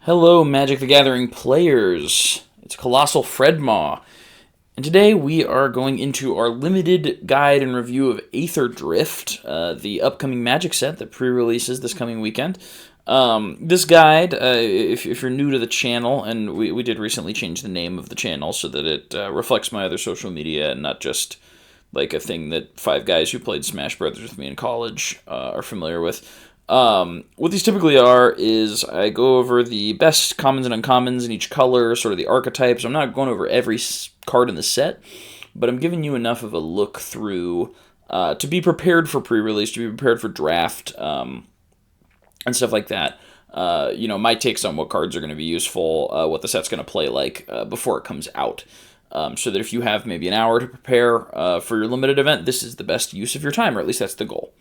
Hello, Magic the Gathering players. It's Colossal Fredmaw, and today we are going into our limited guide and review of Aetherdrift, the upcoming Magic set that pre-releases this coming weekend. This guide, if you're new to the channel, and we did recently change the name of the channel so that it reflects my other social media and not just like a thing that five guys who played Smash Brothers with me in college are familiar with. What these typically are is I go over the best commons and uncommons in each color, sort of the archetypes. I'm not going over every card in the set, but I'm giving you enough of a look through to be prepared for pre-release, to be prepared for draft, and stuff like that. My takes on what cards are going to be useful, what the set's going to play like before it comes out. So that if you have maybe an hour to prepare for your limited event, this is the best use of your time, or at least that's the goal.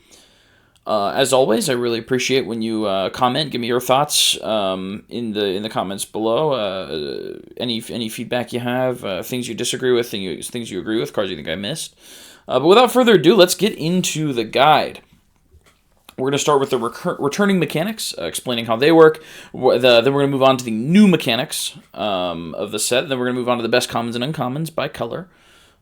As always, I really appreciate when you comment. Give me your thoughts in the comments below. Any feedback you have, things you disagree with, things you agree with, cards you think I missed. But without further ado, let's get into the guide. We're going to start with the returning mechanics, explaining how they work. Then we're going to move on to the new mechanics of the set. Then we're going to move on to the best commons and uncommons by color.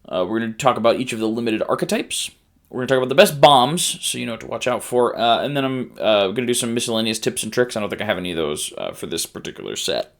We're going to talk about each of the limited archetypes. We're going to talk about the best bombs, so you know what to watch out for. And then I'm going to do some miscellaneous tips and tricks. I don't think I have any of those for this particular set.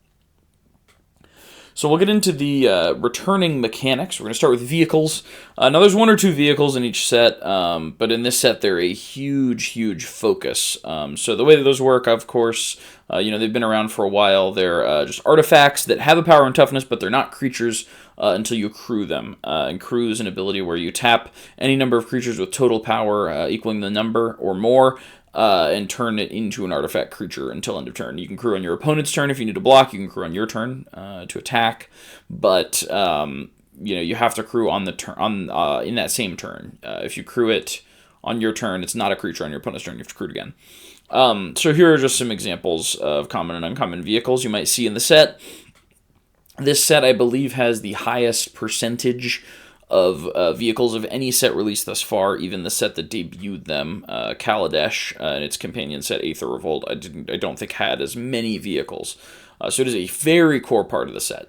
So we'll get into the returning mechanics. We're going to start with vehicles. Now there's one or two vehicles in each set, but in this set they're a huge focus. So the way that those work, of course, they've been around for a while. They're just artifacts that have a power and toughness, but they're not creatures until you accrue them. And crew is an ability where you tap any number of creatures with total power equaling the number or more, and turn it into an artifact creature until end of turn. You can crew on your opponent's turn if you need to block. You can crew on your turn to attack, but you have to crew on the turn in that same turn. If you crew it on your turn, it's not a creature on your opponent's turn. You have to crew it again. So here are just some examples of common and uncommon vehicles you might see in the set. This set, I believe, has the highest percentage of vehicles of any set released thus far, even the set that debuted them, Kaladesh, and its companion set, Aether Revolt, I don't think had as many vehicles. So it is a very core part of the set.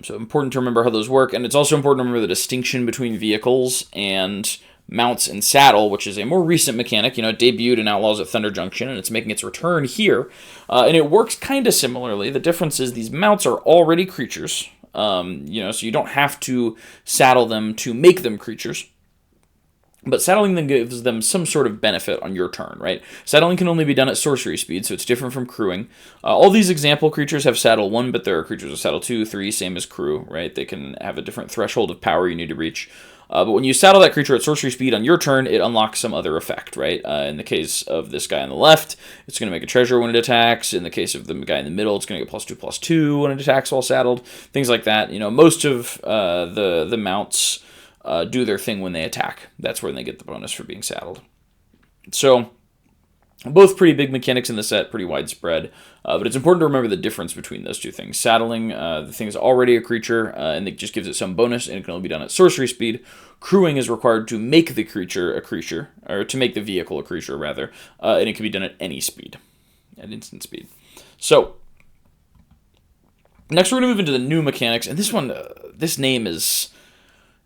So important to remember how those work, and it's also important to remember the distinction between vehicles and mounts and saddle, which is a more recent mechanic. It debuted in Outlaws at Thunder Junction, and it's making its return here. And it works kind of similarly. The difference is these mounts are already creatures. So you don't have to saddle them to make them creatures. But saddling them gives them some sort of benefit on your turn, right? Saddling can only be done at sorcery speed, so it's different from crewing. All these example creatures have saddle 1, but there are creatures with saddle 2, 3, same as crew, right? They can have a different threshold of power you need to reach. But when you saddle that creature at sorcery speed on your turn, it unlocks some other effect, right? In the case of this guy on the left, it's going to make a treasure when it attacks. In the case of the guy in the middle, it's going to get +2/+2 when it attacks while saddled. Things like that. Most of the mounts do their thing when they attack. That's where they get the bonus for being saddled. So both pretty big mechanics in the set, pretty widespread, but it's important to remember the difference between those two things. Saddling, the thing is already a creature, and it just gives it some bonus, and it can only be done at sorcery speed. Crewing is required to make the creature a creature, or to make the vehicle a creature, rather, and it can be done at any speed, at instant speed. So, next we're going to move into the new mechanics, and this one, this name is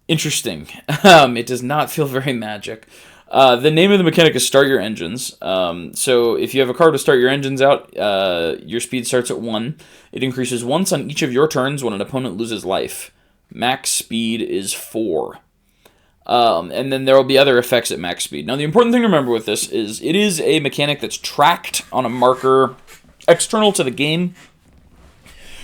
interesting. It does not feel very magic. The name of the mechanic is Start Your Engines. So if you have a card to start your engines out, your speed starts at 1. It increases once on each of your turns when an opponent loses life. Max speed is 4. And then there will be other effects at max speed. Now the important thing to remember with this is it is a mechanic that's tracked on a marker external to the game,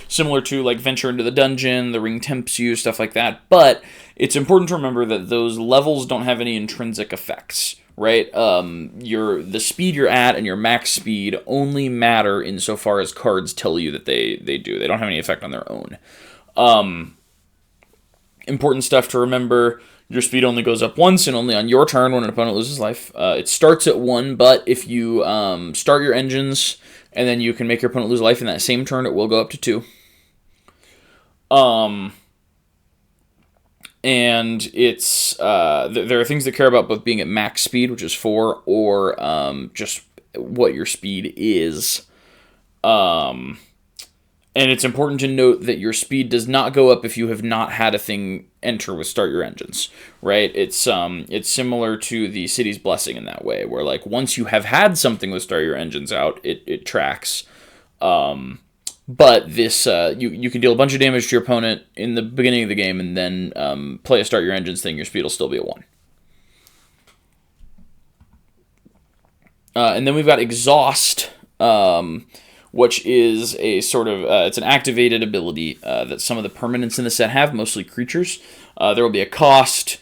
similar to like Venture into the Dungeon, the Ring Tempts You, stuff like that. But it's important to remember that those levels don't have any intrinsic effects, right? The speed you're at and your max speed only matter insofar as cards tell you that they do. They don't have any effect on their own. Important stuff to remember. Your speed only goes up once and only on your turn when an opponent loses life. It starts at 1, but if you start your engines and then you can make your opponent lose life in that same turn, it will go up to 2. And it's there are things that care about both being at max speed, which is 4, or just what your speed is And it's important to note that your speed does not go up if you have not had a thing enter with Start Your Engines, right? It's similar to the City's Blessing in that way, where like once you have had something with Start Your Engines out, it tracks. But this you can deal a bunch of damage to your opponent in the beginning of the game, and then play a Start Your Engines thing. Your speed will still be at 1. And then we've got Exhaust, which is a sort of, it's an activated ability that some of the permanents in the set have, mostly creatures. There will be a cost,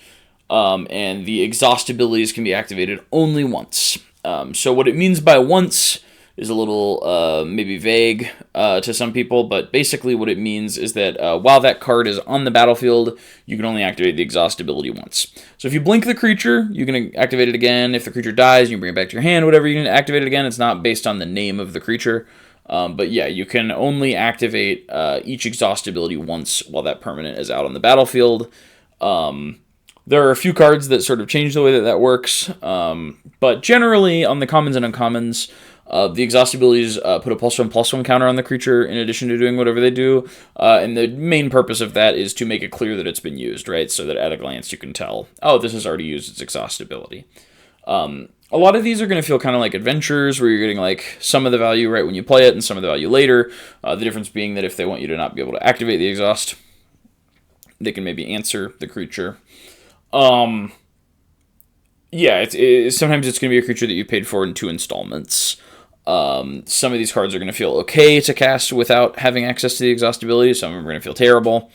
and the exhaust abilities can be activated only once. So what it means by once is a little maybe vague to some people, but basically what it means is that while that card is on the battlefield, you can only activate the exhaust ability once. So if you blink the creature, you can activate it again. If the creature dies, you can bring it back to your hand, whatever, you can activate it again. It's not based on the name of the creature. But yeah, you can only activate each exhaust ability once while that permanent is out on the battlefield. There are a few cards that sort of change the way that works, but generally on the commons and uncommons, the exhaust abilities put a +1/+1 counter on the creature in addition to doing whatever they do, and the main purpose of that is to make it clear that it's been used, right? So that at a glance you can tell, oh, this has already used its exhaust ability. A lot of these are going to feel kind of like adventures where you're getting like some of the value right when you play it and some of the value later. The difference being that if they want you to not be able to activate the exhaust, they can maybe answer the creature. Yeah, sometimes it's going to be a creature that you paid for in 2 installments. Some of these cards are going to feel okay to cast without having access to the exhaust ability. Some of them are going to feel terrible.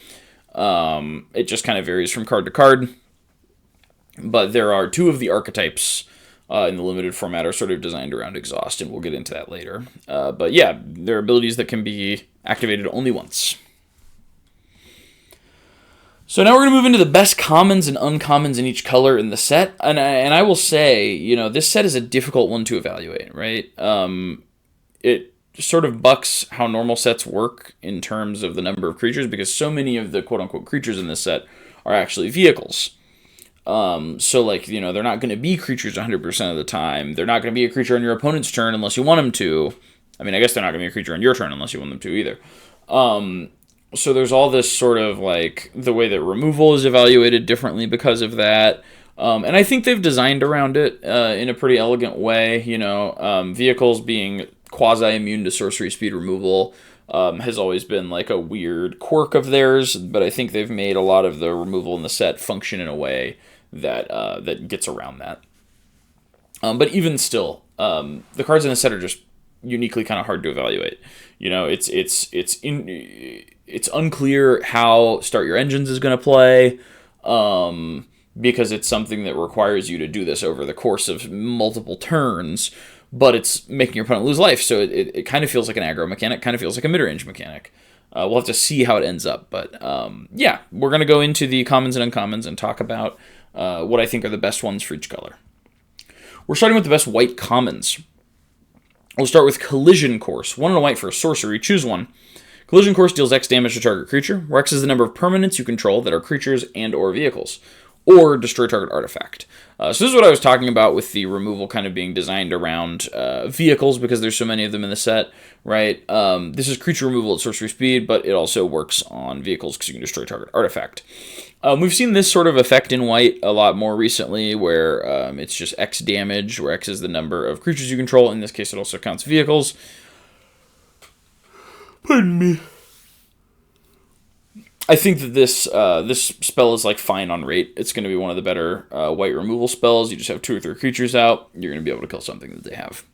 It just kind of varies from card to card. But there are 2 of the archetypes in the limited format are sort of designed around exhaust, and we'll get into that later. But yeah, there are abilities that can be activated only once. So now we're going to move into the best commons and uncommons in each color in the set. And I will say, this set is a difficult one to evaluate, right? It sort of bucks how normal sets work in terms of the number of creatures, because so many of the quote-unquote creatures in this set are actually vehicles. So like, they're not going to be creatures 100% of the time. They're not going to be a creature on your opponent's turn unless you want them to. I mean, I guess they're not going to be a creature on your turn unless you want them to either. So there's all this sort of like the way that removal is evaluated differently because of that. And I think they've designed around it in a pretty elegant way. Vehicles being quasi-immune to sorcery speed removal has always been like a weird quirk of theirs, but I think they've made a lot of the removal in the set function in a way that gets around that. But even still, the cards in the set are just uniquely kind of hard to evaluate. It's unclear how Start Your Engines is going to play, because it's something that requires you to do this over the course of multiple turns, but it's making your opponent lose life, so it kind of feels like an aggro mechanic, kind of feels like a mid-range mechanic. We'll have to see how it ends up, but yeah, we're going to go into the commons and uncommons and talk about what I think are the best ones for each color. We're starting with the best white commons. We'll start with Collision Course. 1 and a white for a sorcery. Choose one. Collision Course deals X damage to target creature, where X is the number of permanents you control that are creatures and or vehicles, or destroy target artifact. So this is what I was talking about with the removal kind of being designed around vehicles, because there's so many of them in the set, right? This is creature removal at sorcery speed, but it also works on vehicles because you can destroy target artifact. We've seen this sort of effect in white a lot more recently, where it's just X damage, where X is the number of creatures you control. In this case, it also counts vehicles. Pardon me. I think that this spell is like fine on rate. It's going to be one of the better white removal spells. You just have 2 or 3 creatures out. You're going to be able to kill something that they have.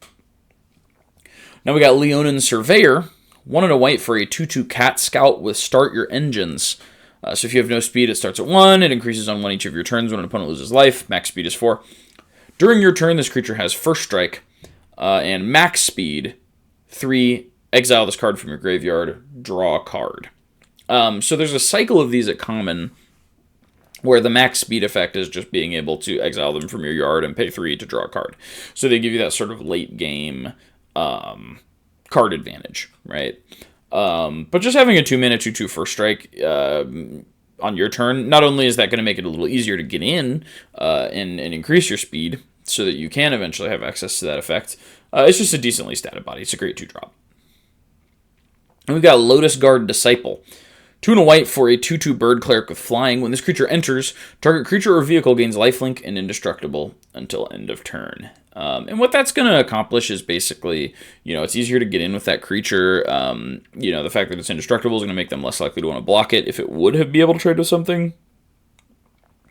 Now we got Leonin Surveyor. 1 and a white for a 2/2 cat scout with Start Your Engines. So if you have no speed, it starts at 1. It increases on 1 each of your turns when an opponent loses life. Max speed is 4. During your turn, this creature has first strike and max speed 3. Exile this card from your graveyard. Draw a card. So there's a cycle of these at common where the max speed effect is just being able to exile them from your yard and pay 3 to draw a card. So they give you that sort of late game card advantage, right? But just having a 2-mana 2/2 first strike on your turn, not only is that going to make it a little easier to get in and increase your speed so that you can eventually have access to that effect, it's just a decently statted body. It's a great 2-drop. And we've got Lotus Guard Disciple. 2 and a white for a 2/2 bird cleric with flying. When this creature enters, target creature or vehicle gains lifelink and indestructible until end of turn. And what that's going to accomplish is basically, it's easier to get in with that creature. The fact that it's indestructible is going to make them less likely to want to block it if it would have been able to trade with something.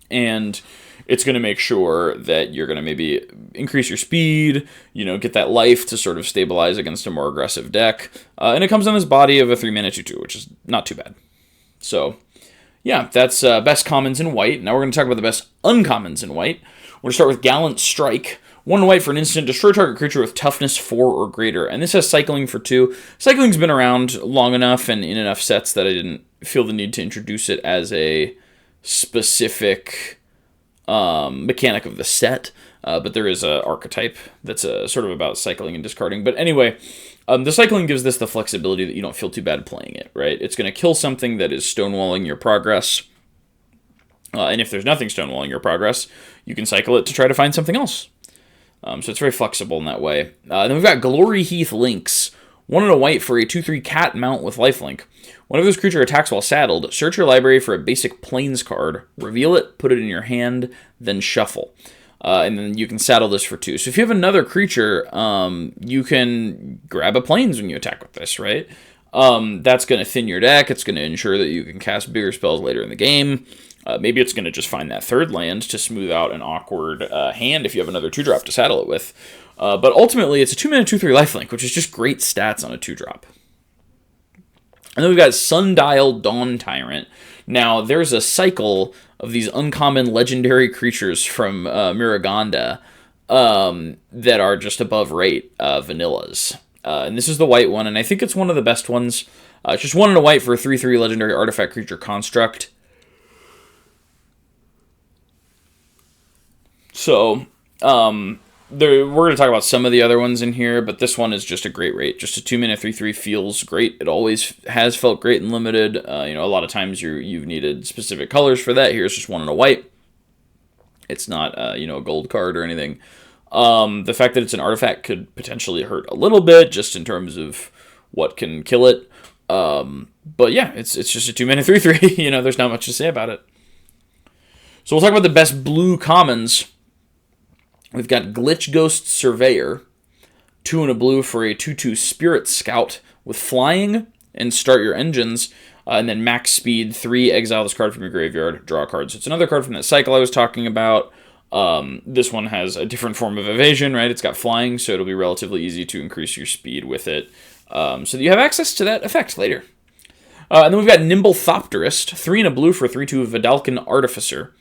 And it's going to make sure that you're going to maybe increase your speed, get that life to sort of stabilize against a more aggressive deck. And it comes on this body of a 3-mana 2/2, which is not too bad. So, yeah, that's best commons in white. Now we're going to talk about the best uncommons in white. We're going to start with Gallant Strike. 1 white for an instant, destroy target creature with toughness 4 or greater. And this has cycling for 2. Cycling's been around long enough and in enough sets that I didn't feel the need to introduce it as a specific mechanic of the set. But there is an archetype that's sort of about cycling and discarding. But anyway, the cycling gives this the flexibility that you don't feel too bad playing it, right? It's going to kill something that is stonewalling your progress. And if there's nothing stonewalling your progress, you can cycle it to try to find something else. So it's very flexible in that way. Then we've got Glory Heath Lynx. 1 and a white for a 2/3 cat mount with lifelink. Whenever this creature attacks while saddled, search your library for a basic plains card, reveal it, put it in your hand, then shuffle. And then you can saddle this for 2. So if you have another creature, you can grab a plains when you attack with this, right? That's going to thin your deck. It's going to ensure that you can cast bigger spells later in the game. Maybe it's going to just find that 3rd land to smooth out an awkward hand if you have another 2-drop to saddle it with. But ultimately, it's a 2-mana 2/3 lifelink, which is just great stats on a 2-drop. And then we've got Sundial Dawn Tyrant. Now, there's a cycle of these uncommon legendary creatures from Miraganda that are just above rate vanillas. And this is the white one, and I think it's one of the best ones. It's just 1 and a white for a 3/3 legendary artifact creature construct. So, we're going to talk about some of the other ones in here, but this one is just a great rate. Just a 2-mana 3/3 feels great. It always has felt great and limited. A lot of times you've needed specific colors for that. Here's just 1 and a white. It's not, a gold card or anything. The fact that it's an artifact could potentially hurt a little bit, just in terms of what can kill it. But yeah, it's just a 2-mana 3/3. There's not much to say about it. So we'll talk about the best blue commons. We've got Glitch Ghost Surveyor, 2 and a blue for a 2/2 Spirit Scout with flying and start your engines, and then max speed 3, exile this card from your graveyard, draw a card. So it's another card from that cycle I was talking about. This one has a different form of evasion, right? It's got flying, so it'll be relatively easy to increase your speed with it, so that you have access to that effect later. And then we've got Nimble Thopterist, 3 and a blue for a 3/2 Vidalcan Artificer.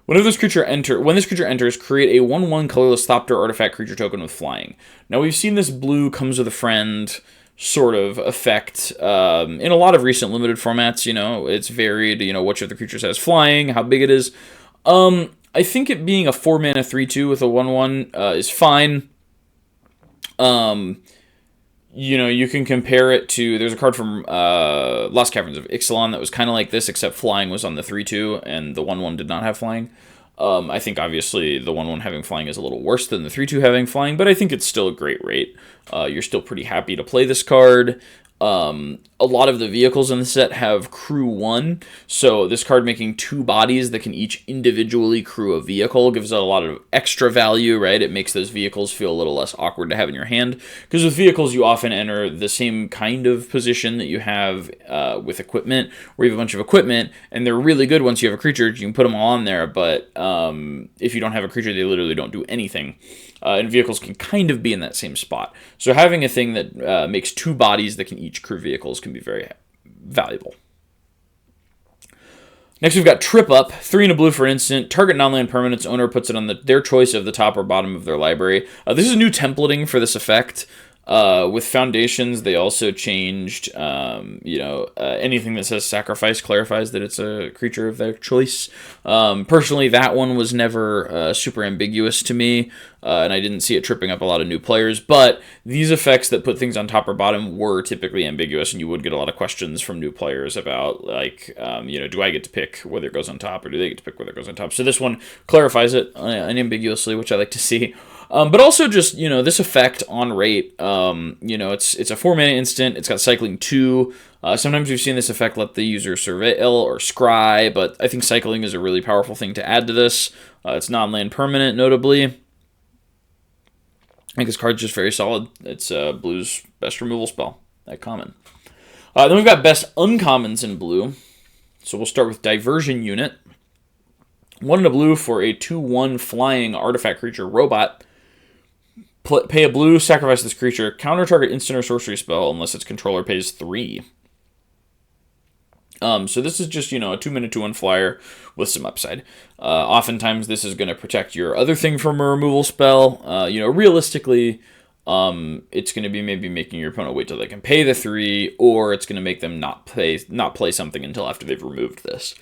When this creature enters, create a 1/1 colorless Thopter artifact creature token with flying. Now, we've seen this blue comes with a friend sort of effect in a lot of recent limited formats. It's varied, which of the creatures has flying, how big it is. I think it being a 4-mana 3/2 with a 1/1 is fine. You can compare it to, there's a card from Lost Caverns of Ixalan that was kind of like this, except flying was on the 3/2, and the 1/1 did not have flying. I think, obviously, the 1/1 having flying is a little worse than the 3/2 having flying, but I think it's still a great rate. You're still pretty happy to play this card. A lot of the vehicles in the set have crew 1, so this card making 2 bodies that can each individually crew a vehicle gives it a lot of extra value, right? It makes those vehicles feel a little less awkward to have in your hand, because with vehicles you often enter the same kind of position that you have with equipment, where you have a bunch of equipment, and they're really good once you have a creature. You can put them all on there, but if you don't have a creature, they literally don't do anything. And vehicles can kind of be in that same spot. So having a thing that makes 2 bodies that can each crew vehicles can be very valuable. Next, we've got Trip Up, 3 and a blue for an instant. Target non-land permanent's owner puts it on their choice of the top or bottom of their library. This is new templating for this effect. With Foundations, they also changed, anything that says sacrifice clarifies that it's a creature of their choice. Personally, that one was never super ambiguous to me, and I didn't see it tripping up a lot of new players, but these effects that put things on top or bottom were typically ambiguous, and you would get a lot of questions from new players about, do I get to pick whether it goes on top, or do they get to pick whether it goes on top? So this one clarifies it unambiguously, which I like to see. But also just, this effect on rate, it's a 4-mana instant. It's got cycling 2. Sometimes we've seen this effect let the user surveil or scry, but I think cycling is a really powerful thing to add to this. It's non-land permanent, notably. I think this card's just very solid. It's Blue's best removal spell at common. Then we've got best uncommons in blue. So we'll start with Diversion Unit. 1 and a blue for a 2/1 flying artifact creature robot. Pay a blue, sacrifice this creature, counter target instant or sorcery spell unless its controller pays 3. So this is just, a 2-minute 2/1 flyer with some upside. Oftentimes this is going to protect your other thing from a removal spell. Realistically, it's going to be maybe making your opponent wait till they can pay the 3, or it's going to make them not play something until after they've removed this.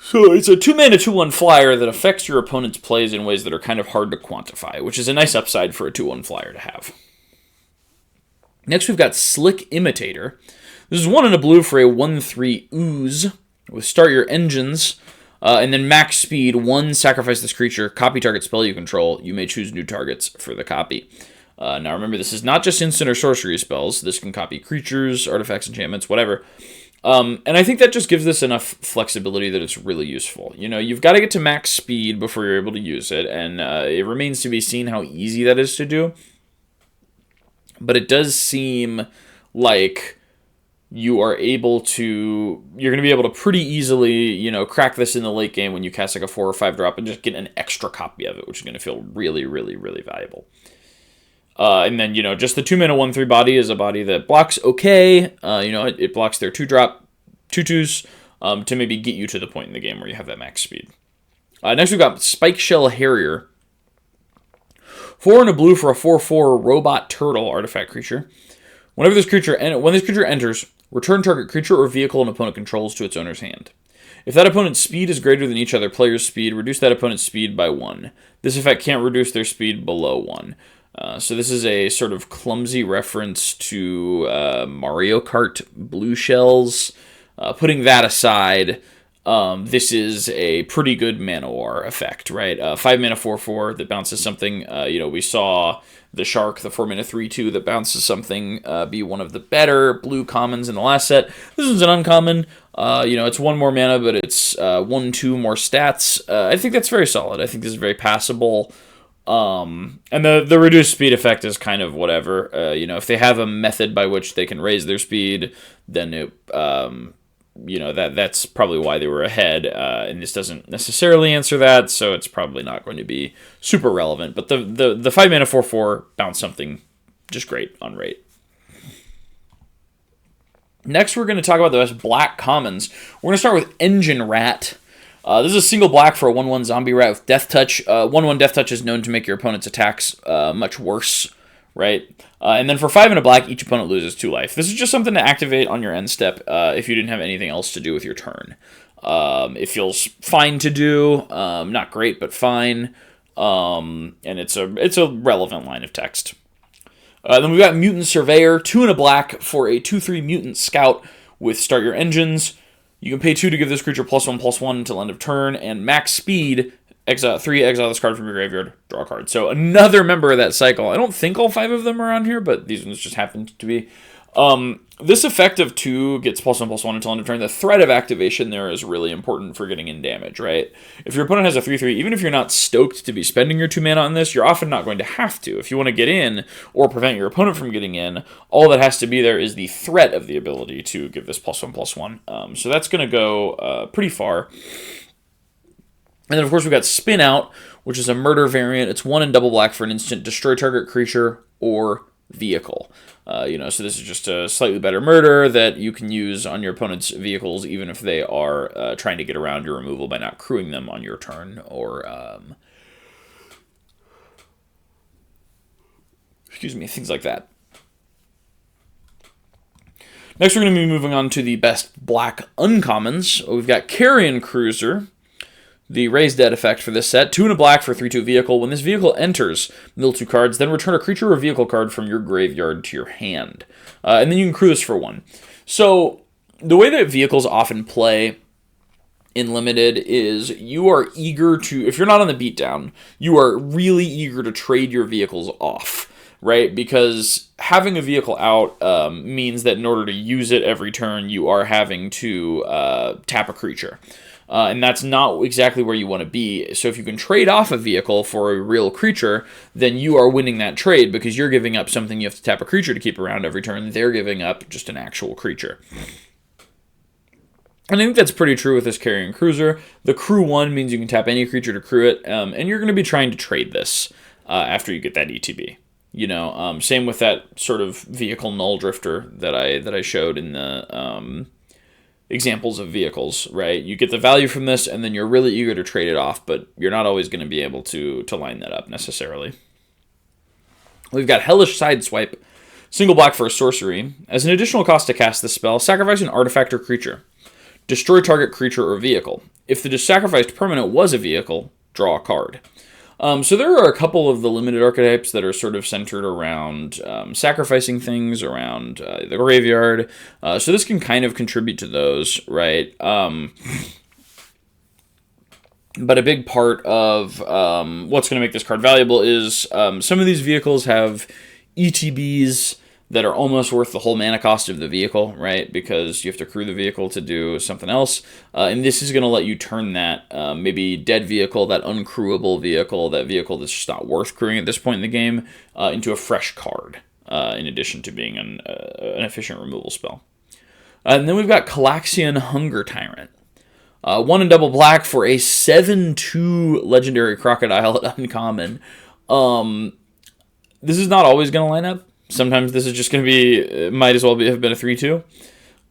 So it's a 2-mana 2/1 flyer that affects your opponent's plays in ways that are kind of hard to quantify, which is a nice upside for a 2/1 flyer to have. Next, we've got Slick Imitator. This is 1 and a blue for a 1/3 ooze with Start Your Engines, and then max speed, 1, sacrifice this creature, copy target spell you control. You may choose new targets for the copy. Now remember, this is not just instant or sorcery spells. This can copy creatures, artifacts, enchantments, whatever. And I think that just gives this enough flexibility that it's really useful. You've got to get to max speed before you're able to use it, and it remains to be seen how easy that is to do. But it does seem like you're going to be able to pretty easily, crack this in the late game when you cast like a 4 or 5 drop and just get an extra copy of it, which is going to feel really, really, really valuable. And then, just the 2-mana 1/3 body is a body that blocks okay. It blocks their 2-drop 2/2s to maybe get you to the point in the game where you have that max speed. Next, we've got Spike Shell Harrier. 4 and a blue for a 4/4 robot turtle artifact creature. When this creature enters, return target creature or vehicle an opponent controls to its owner's hand. If that opponent's speed is greater than each other player's speed, reduce that opponent's speed by 1. This effect can't reduce their speed below 1. So this is a sort of clumsy reference to Mario Kart blue shells. Putting that aside, this is a pretty good Manowar effect, right? 5-mana 4/4 that bounces something. We saw the Shark, the 4-mana 3/2 that bounces something, be one of the better blue commons in the last set. This one's an uncommon. It's 1 more mana, but it's 1/2 more stats. I think that's very solid. I think this is very passable. And the reduced speed effect is kind of whatever. If they have a method by which they can raise their speed, then it, that's probably why they were ahead. And this doesn't necessarily answer that, so it's probably not going to be super relevant. But the 5-mana 4/4 bounce something just great on rate. Next, we're going to talk about the best black commons. We're going to start with Engine Rat. This is a single black for a 1/1 zombie rat with Death Touch. 1/1 Death Touch is known to make your opponent's attacks much worse, right? And then for 5 and a black, each opponent loses 2 life. This is just something to activate on your end step if you didn't have anything else to do with your turn. It feels fine to do, not great, but fine. And it's a relevant line of text. Then we've got Mutant Surveyor, 2 and a black for a 2/3 Mutant Scout with Start Your Engines. You can pay 2 to give this creature +1/+1 until end of turn, and max speed, exile this card from your graveyard, draw a card. So another member of that cycle. I don't think all 5 of them are on here, but these ones just happened to be. This effect of 2 gets +1/+1 until end of turn. The threat of activation there is really important for getting in damage, right? If your opponent has a 3/3, even if you're not stoked to be spending your 2 mana on this, you're often not going to have to. If you want to get in or prevent your opponent from getting in, all that has to be there is the threat of the ability to give this +1/+1. So that's going to go pretty far. And then, of course, we've got Spin Out, which is a murder variant. It's 1 and double black for an instant. Destroy target creature or vehicle. So this is just a slightly better murder that you can use on your opponent's vehicles, even if they are trying to get around your removal by not crewing them on your turn, or things like that. Next, we're going to be moving on to the best black uncommons. We've got Carrion Cruiser, the Raise Dead effect for this set. 2 and a black for 3/2 vehicle. When this vehicle enters, mill 2 cards, then return a creature or vehicle card from your graveyard to your hand. And then you can crew this for 1. So the way that vehicles often play in Limited is you are eager to, if you're not on the beatdown, you are really eager to trade your vehicles off, right? Because having a vehicle out means that in order to use it every turn, you are having to tap a creature. And that's not exactly where you want to be. So if you can trade off a vehicle for a real creature, then you are winning that trade because you're giving up something you have to tap a creature to keep around every turn. They're giving up just an actual creature. And I think that's pretty true with this carrying cruiser. The crew 1 means you can tap any creature to crew it, and you're going to be trying to trade this after you get that ETB. You know, same with that sort of vehicle null drifter that I showed in the examples of vehicles, right? You get the value from this, and then you're really eager to trade it off, but you're not always going to be able to line that up necessarily. We've got Hellish Sideswipe, single black for a sorcery. As an additional cost to cast this spell, sacrifice an artifact or creature. Destroy target creature or vehicle. If the sacrificed permanent was a vehicle, draw a card. So there are a couple of the limited archetypes that are sort of centered around sacrificing things, around the graveyard. So this can kind of contribute to those, right? But a big part of what's going to make this card valuable is some of these vehicles have ETBs that are almost worth the whole mana cost of the vehicle, right? Because you have to crew the vehicle to do something else. And this is going to let you turn that maybe dead vehicle, that uncrewable vehicle, that vehicle that's just not worth crewing at this point in the game, into a fresh card, in addition to being an efficient removal spell. And then we've got Calaxian Hunger Tyrant. 1 and double black for a 7/2 legendary crocodile at uncommon. This is not always going to line up. Sometimes this is just going to be, might as well have been a 3/2.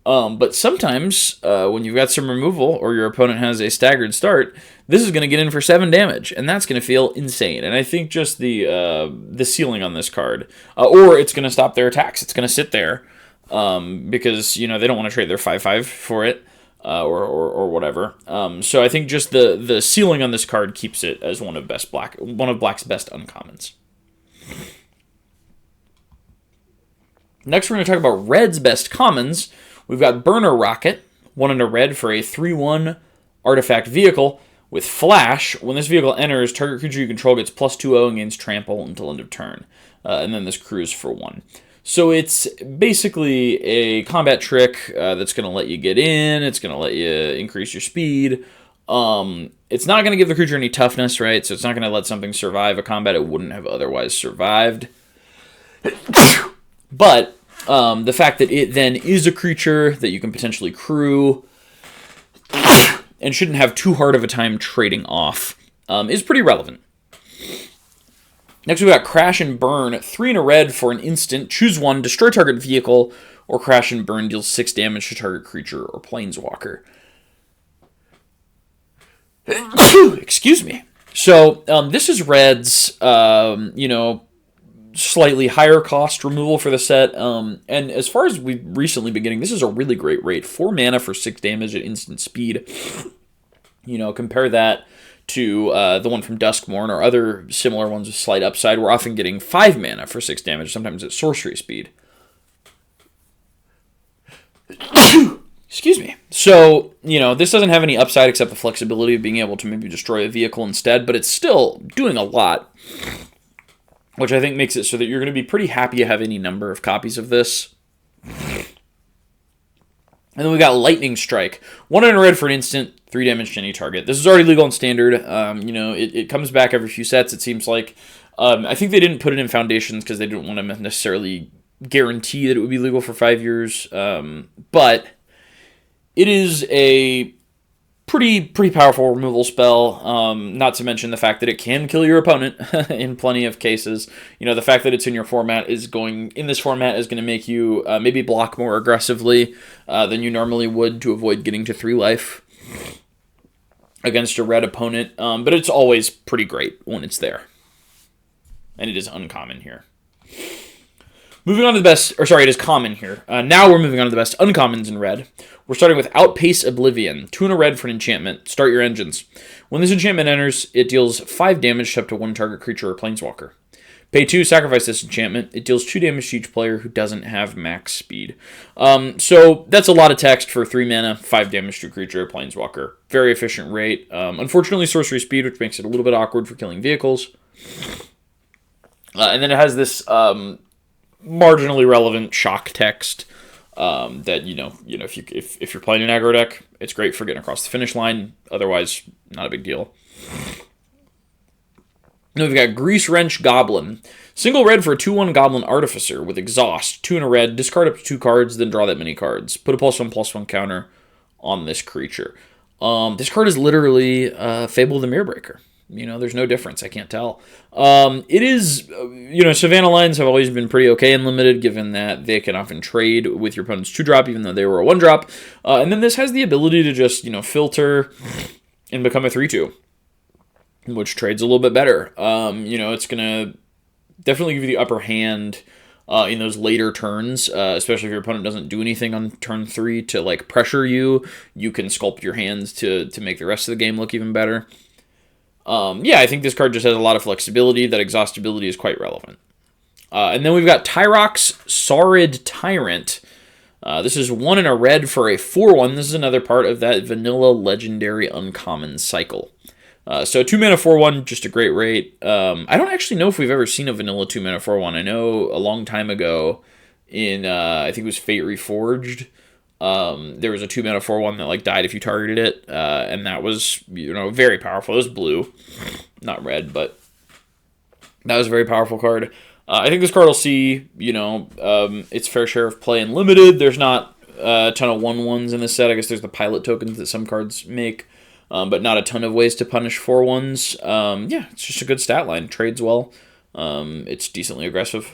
But sometimes, when you've got some removal, or your opponent has a staggered start, this is going to get in for 7 damage, and that's going to feel insane. And I think just the ceiling on this card, or it's going to stop their attacks. It's going to sit there, because, you know, they don't want to trade their 5/5 for it, or whatever. So I think just the ceiling on this card keeps it as one of Black's best uncommons. Next, we're going to talk about Red's best commons. We've got Burner Rocket, 1 and a red for a 3/1 artifact vehicle with Flash. When this vehicle enters, target creature you control gets +2/0 and gains trample until end of turn. And then this crews for 1. So it's basically a combat trick that's going to let you get in. It's going to let you increase your speed. It's not going to give the creature any toughness, right? So it's not going to let something survive a combat it wouldn't have otherwise survived. But the fact that it then is a creature that you can potentially crew and shouldn't have too hard of a time trading off is pretty relevant. Next, we've got Crash and Burn, 3 and a red for an instant. Choose 1, destroy target vehicle, or Crash and Burn deals 6 damage to target creature or planeswalker. Excuse me. So this is Red's, slightly higher cost removal for the set, and as far as we've recently been getting, this is a really great rate. 4 mana for 6 damage at instant speed. You know, compare that to the one from Duskmourn or other similar ones with slight upside. We're often getting 5 mana for 6 damage, sometimes at sorcery speed. Excuse me. So, you know, this doesn't have any upside except the flexibility of being able to maybe destroy a vehicle instead, but it's still doing a lot, which I think makes it so that you're going to be pretty happy to have any number of copies of this. And then we got Lightning Strike. 1 and a red for an instant, 3 damage to any target. This is already legal in Standard. It comes back every few sets, it seems like. I think they didn't put it in Foundations because they didn't want to necessarily guarantee that it would be legal for 5 years. But it is a pretty powerful removal spell, not to mention the fact that it can kill your opponent in plenty of cases. You know, the fact that it's in your format is going to make you maybe block more aggressively than you normally would to avoid getting to 3 life against a red opponent, but it's always pretty great when it's there. And it is uncommon here. Moving on to the best, it is common here. Now we're moving on to the best uncommons in red. We're starting with Outpace Oblivion. 2 and a red for an enchantment. Start your engines. When this enchantment enters, it deals 5 damage to up to 1 target creature or planeswalker. Pay 2, sacrifice this enchantment. It deals 2 damage to each player who doesn't have max speed. So that's a lot of text for 3 mana, 5 damage to a creature, Planeswalker. Very efficient rate. Unfortunately, sorcery speed, which makes it a little bit awkward for killing vehicles. And then it has this marginally relevant shock text that if you're playing an aggro deck, it's great for getting across the finish line. Otherwise, not a big deal. Now we've got Grease Wrench Goblin. Single red for a 2/1 Goblin Artificer with Exhaust. 2 and a red, discard up to 2 cards, then draw that many cards. Put a +1/+1 counter on this creature. This card is literally Fable the Mirrorbreaker. There's no difference. I can't tell. It is, Savannah Lines have always been pretty okay in Limited, given that they can often trade with your opponent's 2-drop, even though they were a 1-drop. And then this has the ability to just, filter and become a 3/2. Which trades a little bit better. It's going to definitely give you the upper hand in those later turns, especially if your opponent doesn't do anything on turn 3 to pressure you. You can sculpt your hands to make the rest of the game look even better. I think this card just has a lot of flexibility. That exhaustibility is quite relevant. And then we've got Tyrox Saurid Tyrant. This is 1 and a red for a 4/1. This is another part of that vanilla legendary uncommon cycle. So 2 mana 4/1, just a great rate. I don't actually know if we've ever seen a vanilla 2 mana 4/1. I know a long time ago in, I think it was Fate Reforged, there was a 2 mana 4/1 that died if you targeted it. And that was, very powerful. It was blue, not red, but that was a very powerful card. I think this card will see, its fair share of play in Limited. There's not a ton of 1/1s in this set. I guess there's the pilot tokens that some cards make. But not a ton of ways to punish 4/1s. It's just a good stat line. Trades well. It's decently aggressive.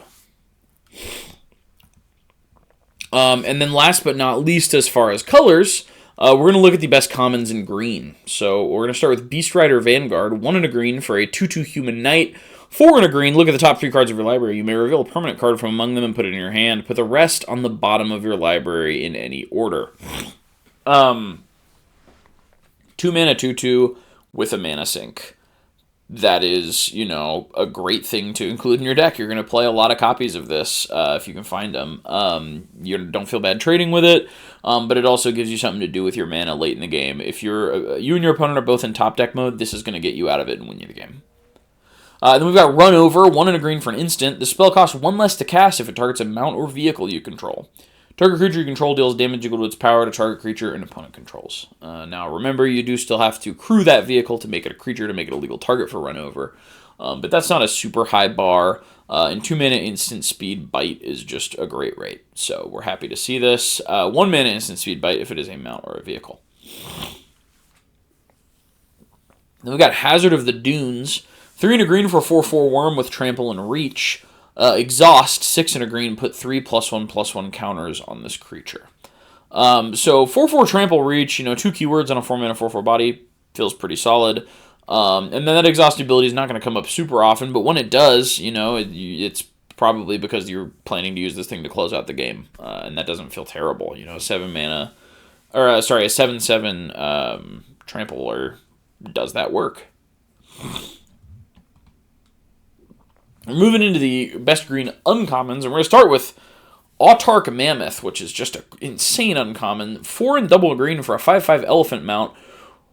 And then last but not least, as far as colors, we're going to look at the best commons in green. So we're going to start with Beast Rider Vanguard. 1 and a green for a 2/2 Human Knight. 4 and a green. Look at the top 3 cards of your library. You may reveal a permanent card from among them and put it in your hand. Put the rest on the bottom of your library in any order. 2 mana 2/2 with a mana sink. That is, a great thing to include in your deck. You're going to play a lot of copies of this if you can find them. You don't feel bad trading with it, but it also gives you something to do with your mana late in the game. If you and your opponent are both in top deck mode, this is going to get you out of it and win you the game. Then we've got Run Over, 1 and a green for an instant. The spell costs 1 less to cast if it targets a mount or vehicle you control. Target creature you control deals damage equal to its power to target creature an opponent controls. Now, remember, you do still have to crew that vehicle to make it a creature to make it a legal target for Run Over. But that's not a super high bar. And 2 mana instant speed bite is just a great rate. So we're happy to see this. 1 mana instant speed bite if it is a mount or a vehicle. Then we've got Hazard of the Dunes. 3 and a green for a 4/4 worm with trample and reach. Exhaust, 6 and a green, put 3 +1/+1 counters on this creature. So 4/4 trample reach, 2 keywords on a 4 mana 4/4 body, feels pretty solid. And then that exhaust ability is not going to come up super often, but when it does, it's probably because you're planning to use this thing to close out the game, and that doesn't feel terrible. 7 mana, or a 7/7 trampler does that work. We're moving into the best green uncommons, and we're going to start with Autark Mammoth, which is just an insane uncommon. 4 and double green for a 5/5 elephant mount.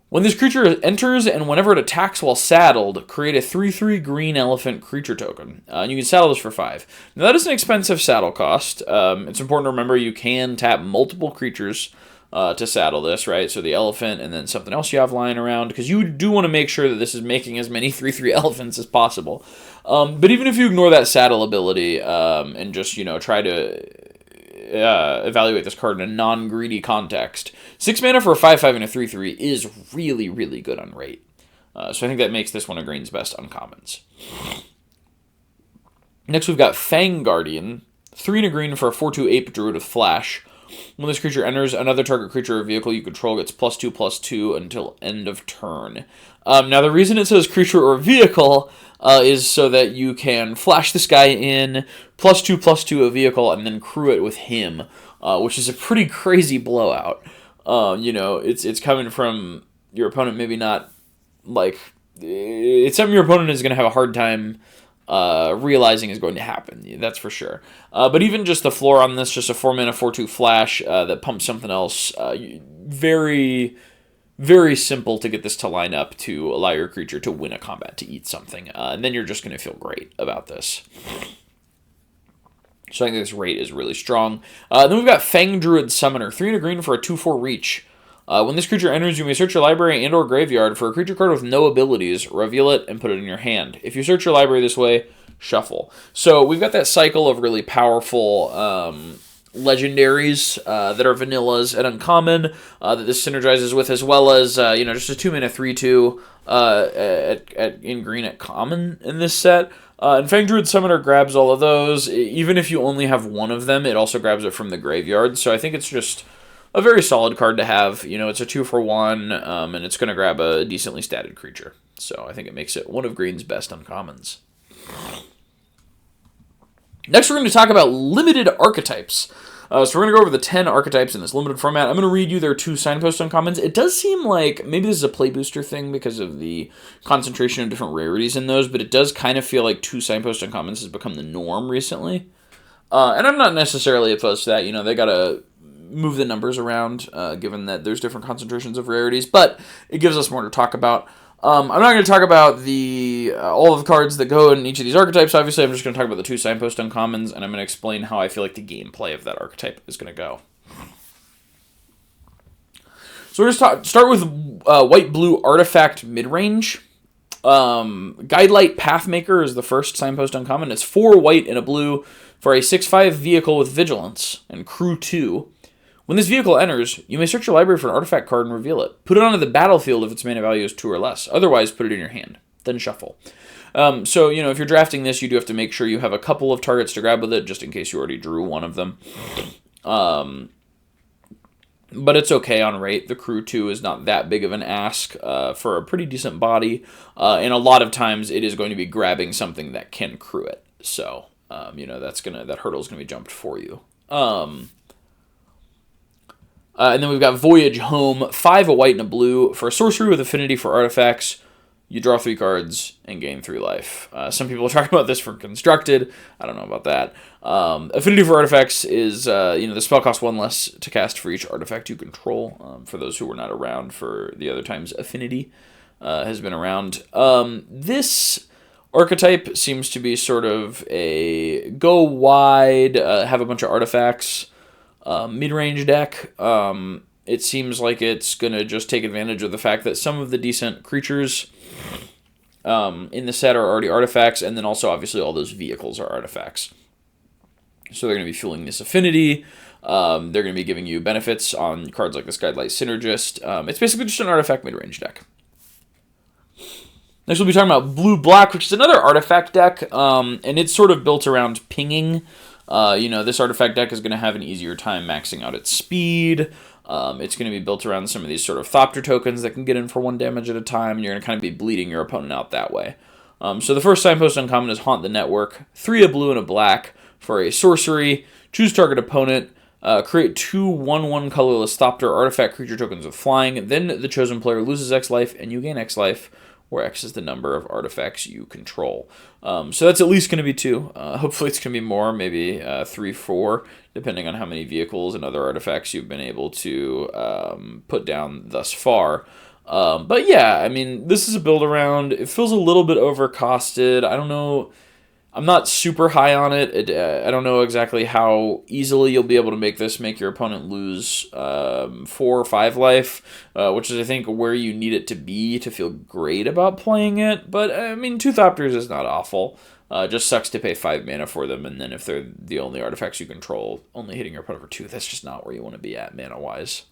When this creature enters and whenever it attacks while saddled, create a 3/3 green elephant creature token. And you can saddle this for 5. Now that is an expensive saddle cost. It's important to remember you can tap multiple creatures to saddle this, right? So the elephant and then something else you have lying around, because you do want to make sure that this is making as many 3/3 elephants as possible. But even if you ignore that saddle ability and just, try to evaluate this card in a non-greedy context, 6 mana for a 5/5 and a 3/3 is really, really good on rate. So I think that makes this one of green's best uncommons. Next we've got Fang Guardian, 3 and a green for a 4/2 ape druid with flash. When this creature enters, another target creature or vehicle you control gets +2/+2 until end of turn. Now, the reason it says creature or vehicle is so that you can flash this guy in, +2/+2 a vehicle, and then crew it with him, which is a pretty crazy blowout. It's coming from your opponent maybe not, it's something your opponent is going to have a hard time realizing is going to happen. That's for sure. But even just the floor on this, just a 4-mana 4/2 flash that pumps something else, very, very simple to get this to line up to allow your creature to win a combat, to eat something. And then you're just going to feel great about this. So I think this rate is really strong. Then we've got Fang Druid Summoner, 3 and a green for a 2/4 reach. When this creature enters, you may search your library and or graveyard for a creature card with no abilities, reveal it, and put it in your hand. If you search your library this way, shuffle. So we've got that cycle of really powerful legendaries that are vanillas and uncommon that this synergizes with, as well as just a 2-mana 3/2 in green at common in this set. And Fang Druid Summoner grabs all of those. Even if you only have one of them, it also grabs it from the graveyard. So I think it's just a very solid card to have. It's a 2-for-1, and it's going to grab a decently statted creature. So I think it makes it one of green's best uncommons. Next, we're going to talk about limited archetypes. So we're going to go over the 10 archetypes in this limited format. I'm going to read you their 2 signpost uncommons. It does seem like maybe this is a play booster thing because of the concentration of different rarities in those, but it does kind of feel like 2 signpost uncommons has become the norm recently. And I'm not necessarily opposed to that. They got to move the numbers around, given that there's different concentrations of rarities, but it gives us more to talk about. I'm not going to talk about all of the cards that go in each of these archetypes. Obviously, I'm just going to talk about the 2 signpost uncommons, and I'm going to explain how I feel like the gameplay of that archetype is going to go. So we're going to start with white-blue artifact midrange. Guidelight Pathmaker is the first signpost uncommon. It's 4 white and a blue for a 6/5 vehicle with vigilance and crew 2. When this vehicle enters, you may search your library for an artifact card and reveal it. Put it onto the battlefield if its mana value is 2 or less. Otherwise, put it in your hand. Then shuffle. So, if you're drafting this, you do have to make sure you have a couple of targets to grab with it, just in case you already drew one of them. But it's okay on rate. The crew 2 is not that big of an ask for a pretty decent body. And a lot of times, it is going to be grabbing something that can crew it. So, that hurdle is going to be jumped for you. And then we've got Voyage Home, 5 a white and a blue. For a sorcery with affinity for artifacts, you draw 3 cards and gain 3 life. Some people are talking about this for Constructed. I don't know about that. Affinity for artifacts is, the spell costs 1 less to cast for each artifact you control. For those who were not around for the other times Affinity has been around. This archetype seems to be sort of a go wide, have a bunch of artifacts, mid-range deck. It seems like it's going to just take advantage of the fact that some of the decent creatures in the set are already artifacts, and then also, obviously, all those vehicles are artifacts. So they're going to be fueling this affinity. They're going to be giving you benefits on cards like this Guidelight Synergist. It's basically just an artifact mid-range deck. Next, we'll be talking about blue-black, which is another artifact deck, and it's sort of built around pinging. This artifact deck is going to have an easier time maxing out its speed. It's going to be built around some of these sort of Thopter tokens that can get in for 1 damage at a time, and you're going to kind of be bleeding your opponent out that way. So the first signpost uncommon is Haunt the Network. 3 a blue and a black for a sorcery. Choose target opponent. Create 2 1/1 colorless Thopter artifact creature tokens with flying. Then the chosen player loses X life, and you gain X life, where X is the number of artifacts you control. So that's at least going to be 2. Hopefully it's going to be more, maybe 3, 4, depending on how many vehicles and other artifacts you've been able to put down thus far. But yeah, I mean, this is a build around. It feels a little bit overcosted. I don't know. I'm not super high on it. I don't know exactly how easily you'll be able to make your opponent lose 4 or 5 life, which is, I think, where you need it to be to feel great about playing it. But, I mean, 2 Thopters is not awful. Just sucks to pay 5 mana for them, and then if they're the only artifacts you control, only hitting your opponent for 2, that's just not where you want to be at mana-wise.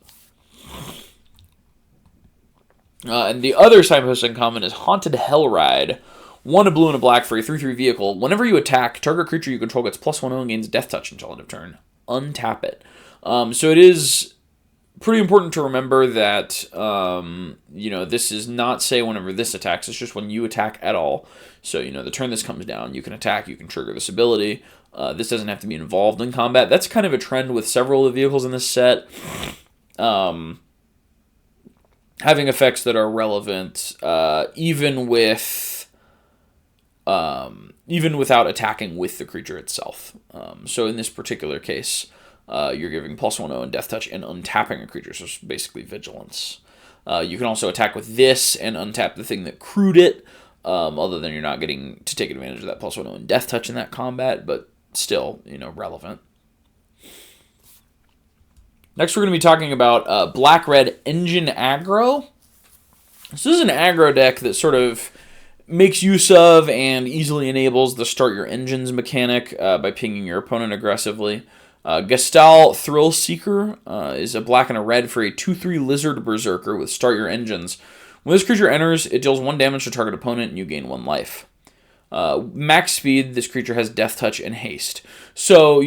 And the other signpost uncommon is Haunted Hellride. 1 a blue and a black for a 3/3 vehicle. Whenever you attack, target creature you control gets +1 and gains Death Touch until end of turn. Untap it. So it is pretty important to remember that, this is not, say, whenever this attacks. It's just when you attack at all. So, the turn this comes down, you can attack, you can trigger this ability. This doesn't have to be involved in combat. That's kind of a trend with several of the vehicles in this set. Having effects that are relevant, even with even without attacking with the creature itself. So in this particular case, you're giving +1/0 and Death Touch and untapping a creature, so it's basically Vigilance. You can also attack with this and untap the thing that crewed it, other than you're not getting to take advantage of that +1/0 and Death Touch in that combat, but still, relevant. Next, we're going to be talking about Black-Red Engine Aggro. So this is an aggro deck that sort of makes use of and easily enables the Start Your Engines mechanic by pinging your opponent aggressively. Gestal Thrill Seeker is a black and a red for a 2/3 Lizard Berserker with Start Your Engines. When this creature enters, it deals 1 damage to target opponent and you gain 1 life. Max speed, this creature has Death Touch and Haste. So,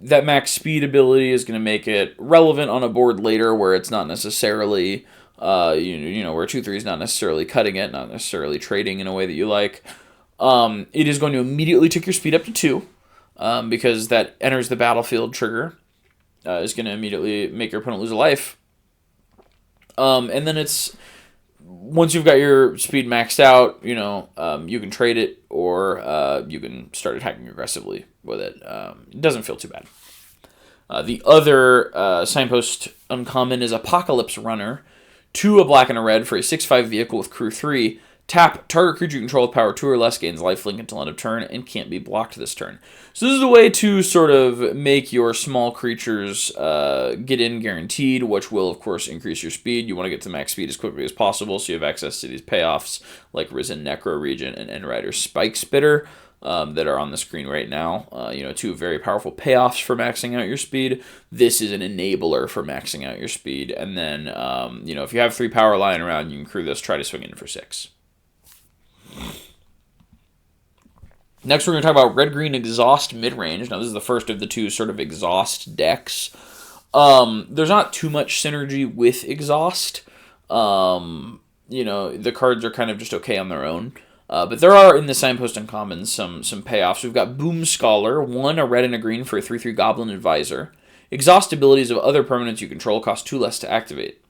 that max speed ability is going to make it relevant on a board later where it's not necessarily, where 2/3 is not necessarily cutting it, not necessarily trading in a way that you like. It is going to immediately take your speed up to 2, because that enters the battlefield trigger is going to immediately make your opponent lose a life. And then once you've got your speed maxed out, you can trade it or you can start attacking aggressively with it. It doesn't feel too bad. The other signpost uncommon is Apocalypse Runner. 2 a black and a red for a 6/5 vehicle with crew 3. Tap, target creature you control with power 2 or less gains lifelink until end of turn and can't be blocked this turn. So this is a way to sort of make your small creatures get in guaranteed, which will, of course, increase your speed. You want to get to max speed as quickly as possible, so you have access to these payoffs like Risen Necro Regent and Endrider Spike Spitter that are on the screen right now. 2 very powerful payoffs for maxing out your speed. This is an enabler for maxing out your speed. And then, if you have 3 power lying around, you can crew this, try to swing in for 6. Next, we're going to talk about Red-Green Exhaust Midrange. Now, this is the first of the 2 sort of Exhaust decks. There's not too much synergy with Exhaust. The cards are kind of just okay on their own. But there are, in the Signpost Uncommons, some payoffs. We've got Boom Scholar, 1 a red and a green for a 3/3 Goblin Advisor. Exhaust abilities of other permanents you control cost 2 less to activate.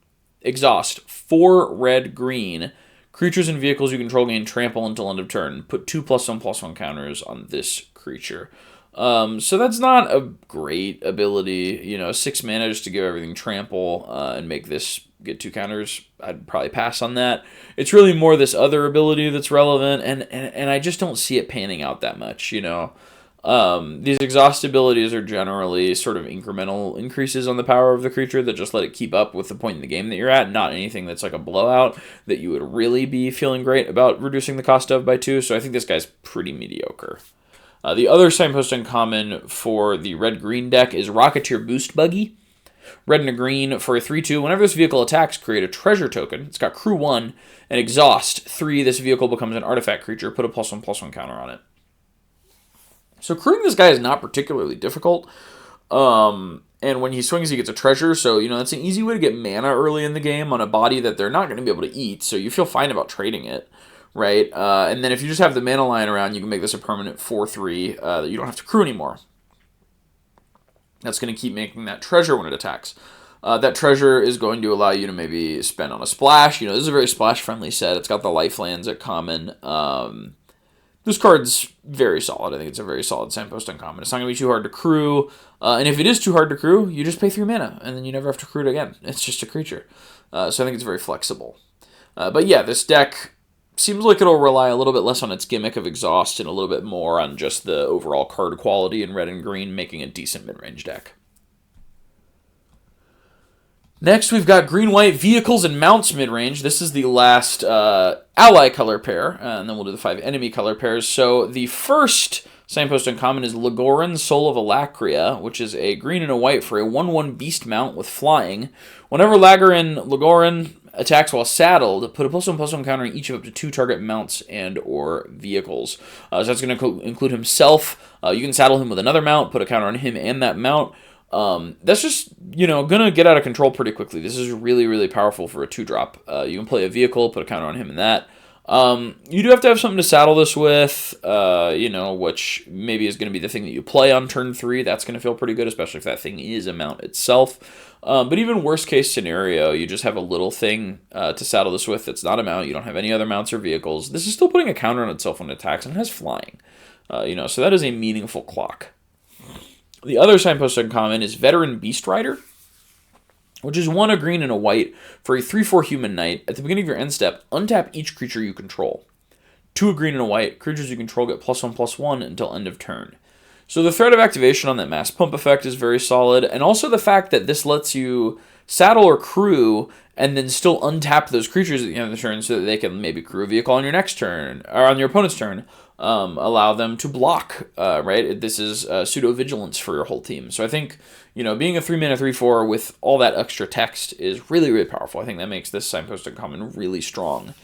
Exhaust, 4 red-green. Creatures and vehicles you control gain trample until end of turn. Put 2 +1/+1 counters on this creature. So that's not a great ability. 6 mana just to give everything trample and make this get 2 counters. I'd probably pass on that. It's really more this other ability that's relevant, and I just don't see it panning out that much, These exhaust abilities are generally sort of incremental increases on the power of the creature that just let it keep up with the point in the game that you're at, not anything that's like a blowout that you would really be feeling great about reducing the cost of by 2, so I think this guy's pretty mediocre. The other Signpost Uncommon for the red-green deck is Rocketeer Boost Buggy. Red and a green for a 3/2. Whenever this vehicle attacks, create a treasure token. It's got crew 1 and exhaust 3. This vehicle becomes an artifact creature. Put a +1/+1 counter on it. So crewing this guy is not particularly difficult. And when he swings, he gets a treasure. So, that's an easy way to get mana early in the game on a body that they're not going to be able to eat. So you feel fine about trading it, right? And then if you just have the mana lying around, you can make this a permanent 4/3 that you don't have to crew anymore. That's going to keep making that treasure when it attacks. That treasure is going to allow you to maybe spend on a splash. This is a very splash-friendly set. It's got the lifelands at common. This card's very solid. I think it's a very solid Signpost Uncommon. It's not going to be too hard to crew. And if it is too hard to crew, you just pay 3 mana, and then you never have to crew it again. It's just a creature. So I think it's very flexible. But yeah, this deck seems like it'll rely a little bit less on its gimmick of exhaust and a little bit more on just the overall card quality in red and green, making a decent mid-range deck. Next, we've got green-white vehicles and mounts mid-range. This is the last ally color pair, and then we'll do the 5 enemy color pairs. So the first Signpost Uncommon is Lagoran, Soul of Alacria, which is a green and a white for a 1/1 beast mount with flying. Whenever Lagoran attacks while saddled, put a +1/+1 counter on each of up to 2 target mounts and or vehicles. So that's going to include himself. You can saddle him with another mount, put a counter on him and that mount. That's just, going to get out of control pretty quickly. This is really, really powerful for a 2-drop. You can play a vehicle, put a counter on him and that. You do have to have something to saddle this with, which maybe is going to be the thing that you play on turn 3. That's going to feel pretty good, especially if that thing is a mount itself. But even worst case scenario, you just have a little thing to saddle this with that's not a mount. You don't have any other mounts or vehicles. This is still putting a counter on itself when it attacks, and it has flying. So that is a meaningful clock. The other signpost uncommon is Veteran Beast Rider, which is 1 a green and a white for a 3/4 human knight. At the beginning of your end step, untap each creature you control. 2 a green and a white, creatures you control get +1/+1 until end of turn. So the threat of activation on that mass pump effect is very solid, and also the fact that this lets you saddle or crew and then still untap those creatures at the end of the turn so that they can maybe crew a vehicle on your next turn, or on your opponent's turn, allow them to block, right? This is pseudo-vigilance for your whole team. So I think, being a 3-mana 3/4 with all that extra text is really, really powerful. I think that makes this signpost uncommon really strong.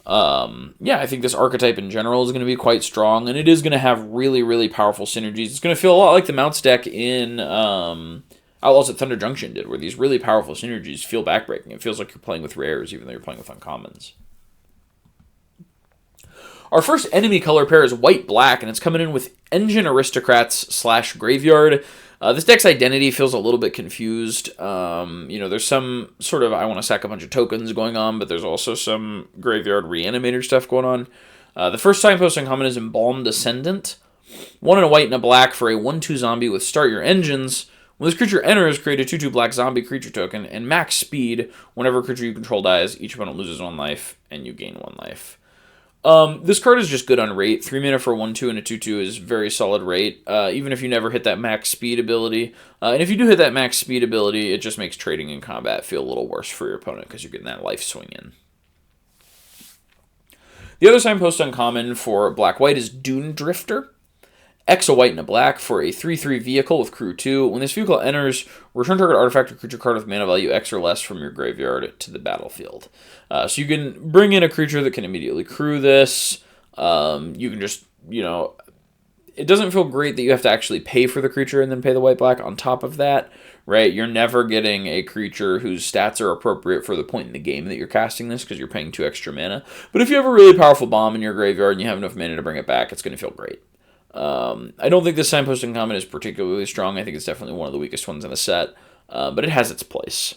I think this archetype in general is going to be quite strong, and it is going to have really, really powerful synergies. It's going to feel a lot like the Mounts deck in Outlaws at Thunder Junction did, where these really powerful synergies feel backbreaking. It feels like you're playing with rares, even though you're playing with uncommons. Our first enemy color pair is white-black, and it's coming in with Engine Aristocrats / Graveyard. This deck's identity feels a little bit confused. There's some sort of I want to sack a bunch of tokens going on, but there's also some Graveyard Reanimator stuff going on. The first signpost uncommon is Embalmed Descendant. 1 and a white and a black for a 1/2 zombie with Start Your Engines. When this creature enters, create a 2/2 black zombie creature token and max speed. Whenever a creature you control dies, each opponent loses 1 life, and you gain 1 life. This card is just good on rate. 3 mana for 1/2 and a 2/2 is very solid rate, even if you never hit that max speed ability. And if you do hit that max speed ability, it just makes trading in combat feel a little worse for your opponent because you're getting that life swing in. The other signpost uncommon for black-white is Dune Drifter. X a white and a black for a 3/3 vehicle with crew 2. When this vehicle enters, return target artifact or creature card with mana value X or less from your graveyard to the battlefield. So you can bring in a creature that can immediately crew this. You can just, it doesn't feel great that you have to actually pay for the creature and then pay the white-black on top of that, right? You're never getting a creature whose stats are appropriate for the point in the game that you're casting this because you're paying 2 extra mana. But if you have a really powerful bomb in your graveyard and you have enough mana to bring it back, it's going to feel great. I don't think this signpost uncommon is particularly strong. I think it's definitely one of the weakest ones in the set, but it has its place.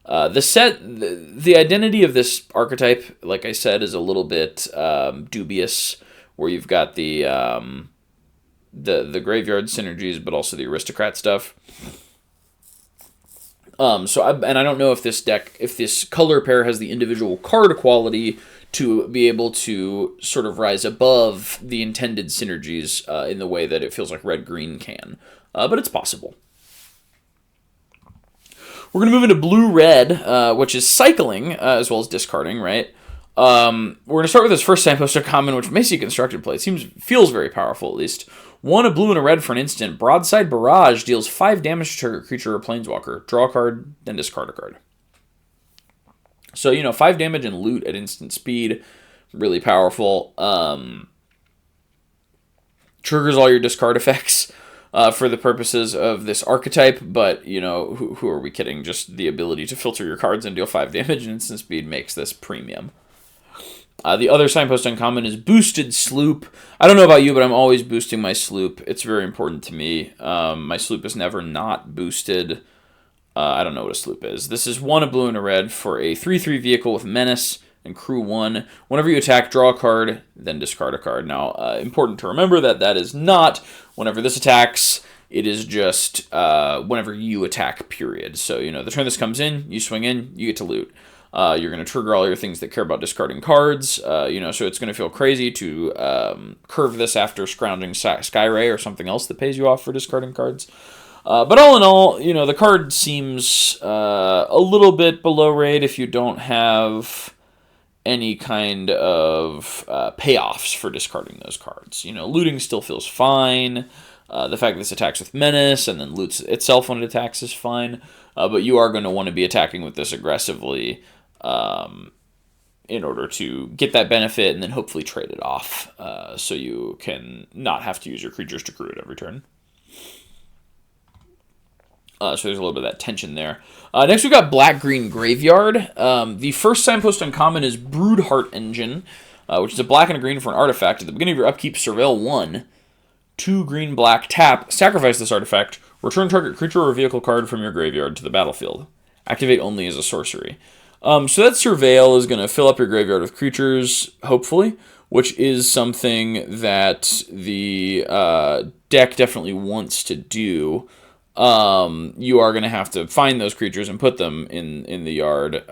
The identity of this archetype, like I said, is a little bit dubious, where you've got the graveyard synergies, but also the aristocrat stuff. I don't know if this color pair has the individual card quality to be able to sort of rise above the intended synergies in the way that it feels like red-green can. But it's possible. We're going to move into blue-red, which is cycling, as well as discarding, right? We're going to start with this first signpost uncommon, which may see constructed play. It feels very powerful, at least. 1 a blue and a red for an instant. Broadside Barrage deals 5 damage to target creature or planeswalker. Draw a card, then discard a card. So, 5 damage and loot at instant speed. Really powerful. Triggers all your discard effects for the purposes of this archetype. But, who are we kidding? Just the ability to filter your cards and deal 5 damage and instant speed makes this premium. The other signpost uncommon is Boosted Sloop. I don't know about you, but I'm always boosting my Sloop. It's very important to me. My Sloop is never not boosted. I don't know what a Sloop is. This is 1 a blue and a red for a 3/3 vehicle with Menace and crew 1. Whenever you attack, draw a card, then discard a card. Now, important to remember that is not whenever this attacks. It is just whenever you attack, period. So, the turn this comes in, you swing in, you get to loot. You're going to trigger all your things that care about discarding cards. So it's going to feel crazy to curve this after Scrounging Skyray or something else that pays you off for discarding cards. But all in all, the card seems a little bit below rate if you don't have any kind of payoffs for discarding those cards. Looting still feels fine. The fact that this attacks with Menace and then loots itself when it attacks is fine. But you are going to want to be attacking with this aggressively in order to get that benefit and then hopefully trade it off so you can not have to use your creatures to crew it every turn. So there's a little bit of that tension there. Next we've got Black-Green Graveyard. The first signpost uncommon is Broodheart Engine, which is a black and a green for an artifact. At the beginning of your upkeep, Surveil 1. 2 green-black tap. Sacrifice this artifact. Return target creature or vehicle card from your graveyard to the battlefield. Activate only as a sorcery. So that Surveil is going to fill up your graveyard with creatures, hopefully. which is something that the deck definitely wants to do. You are going to have to find those creatures and put them in the yard.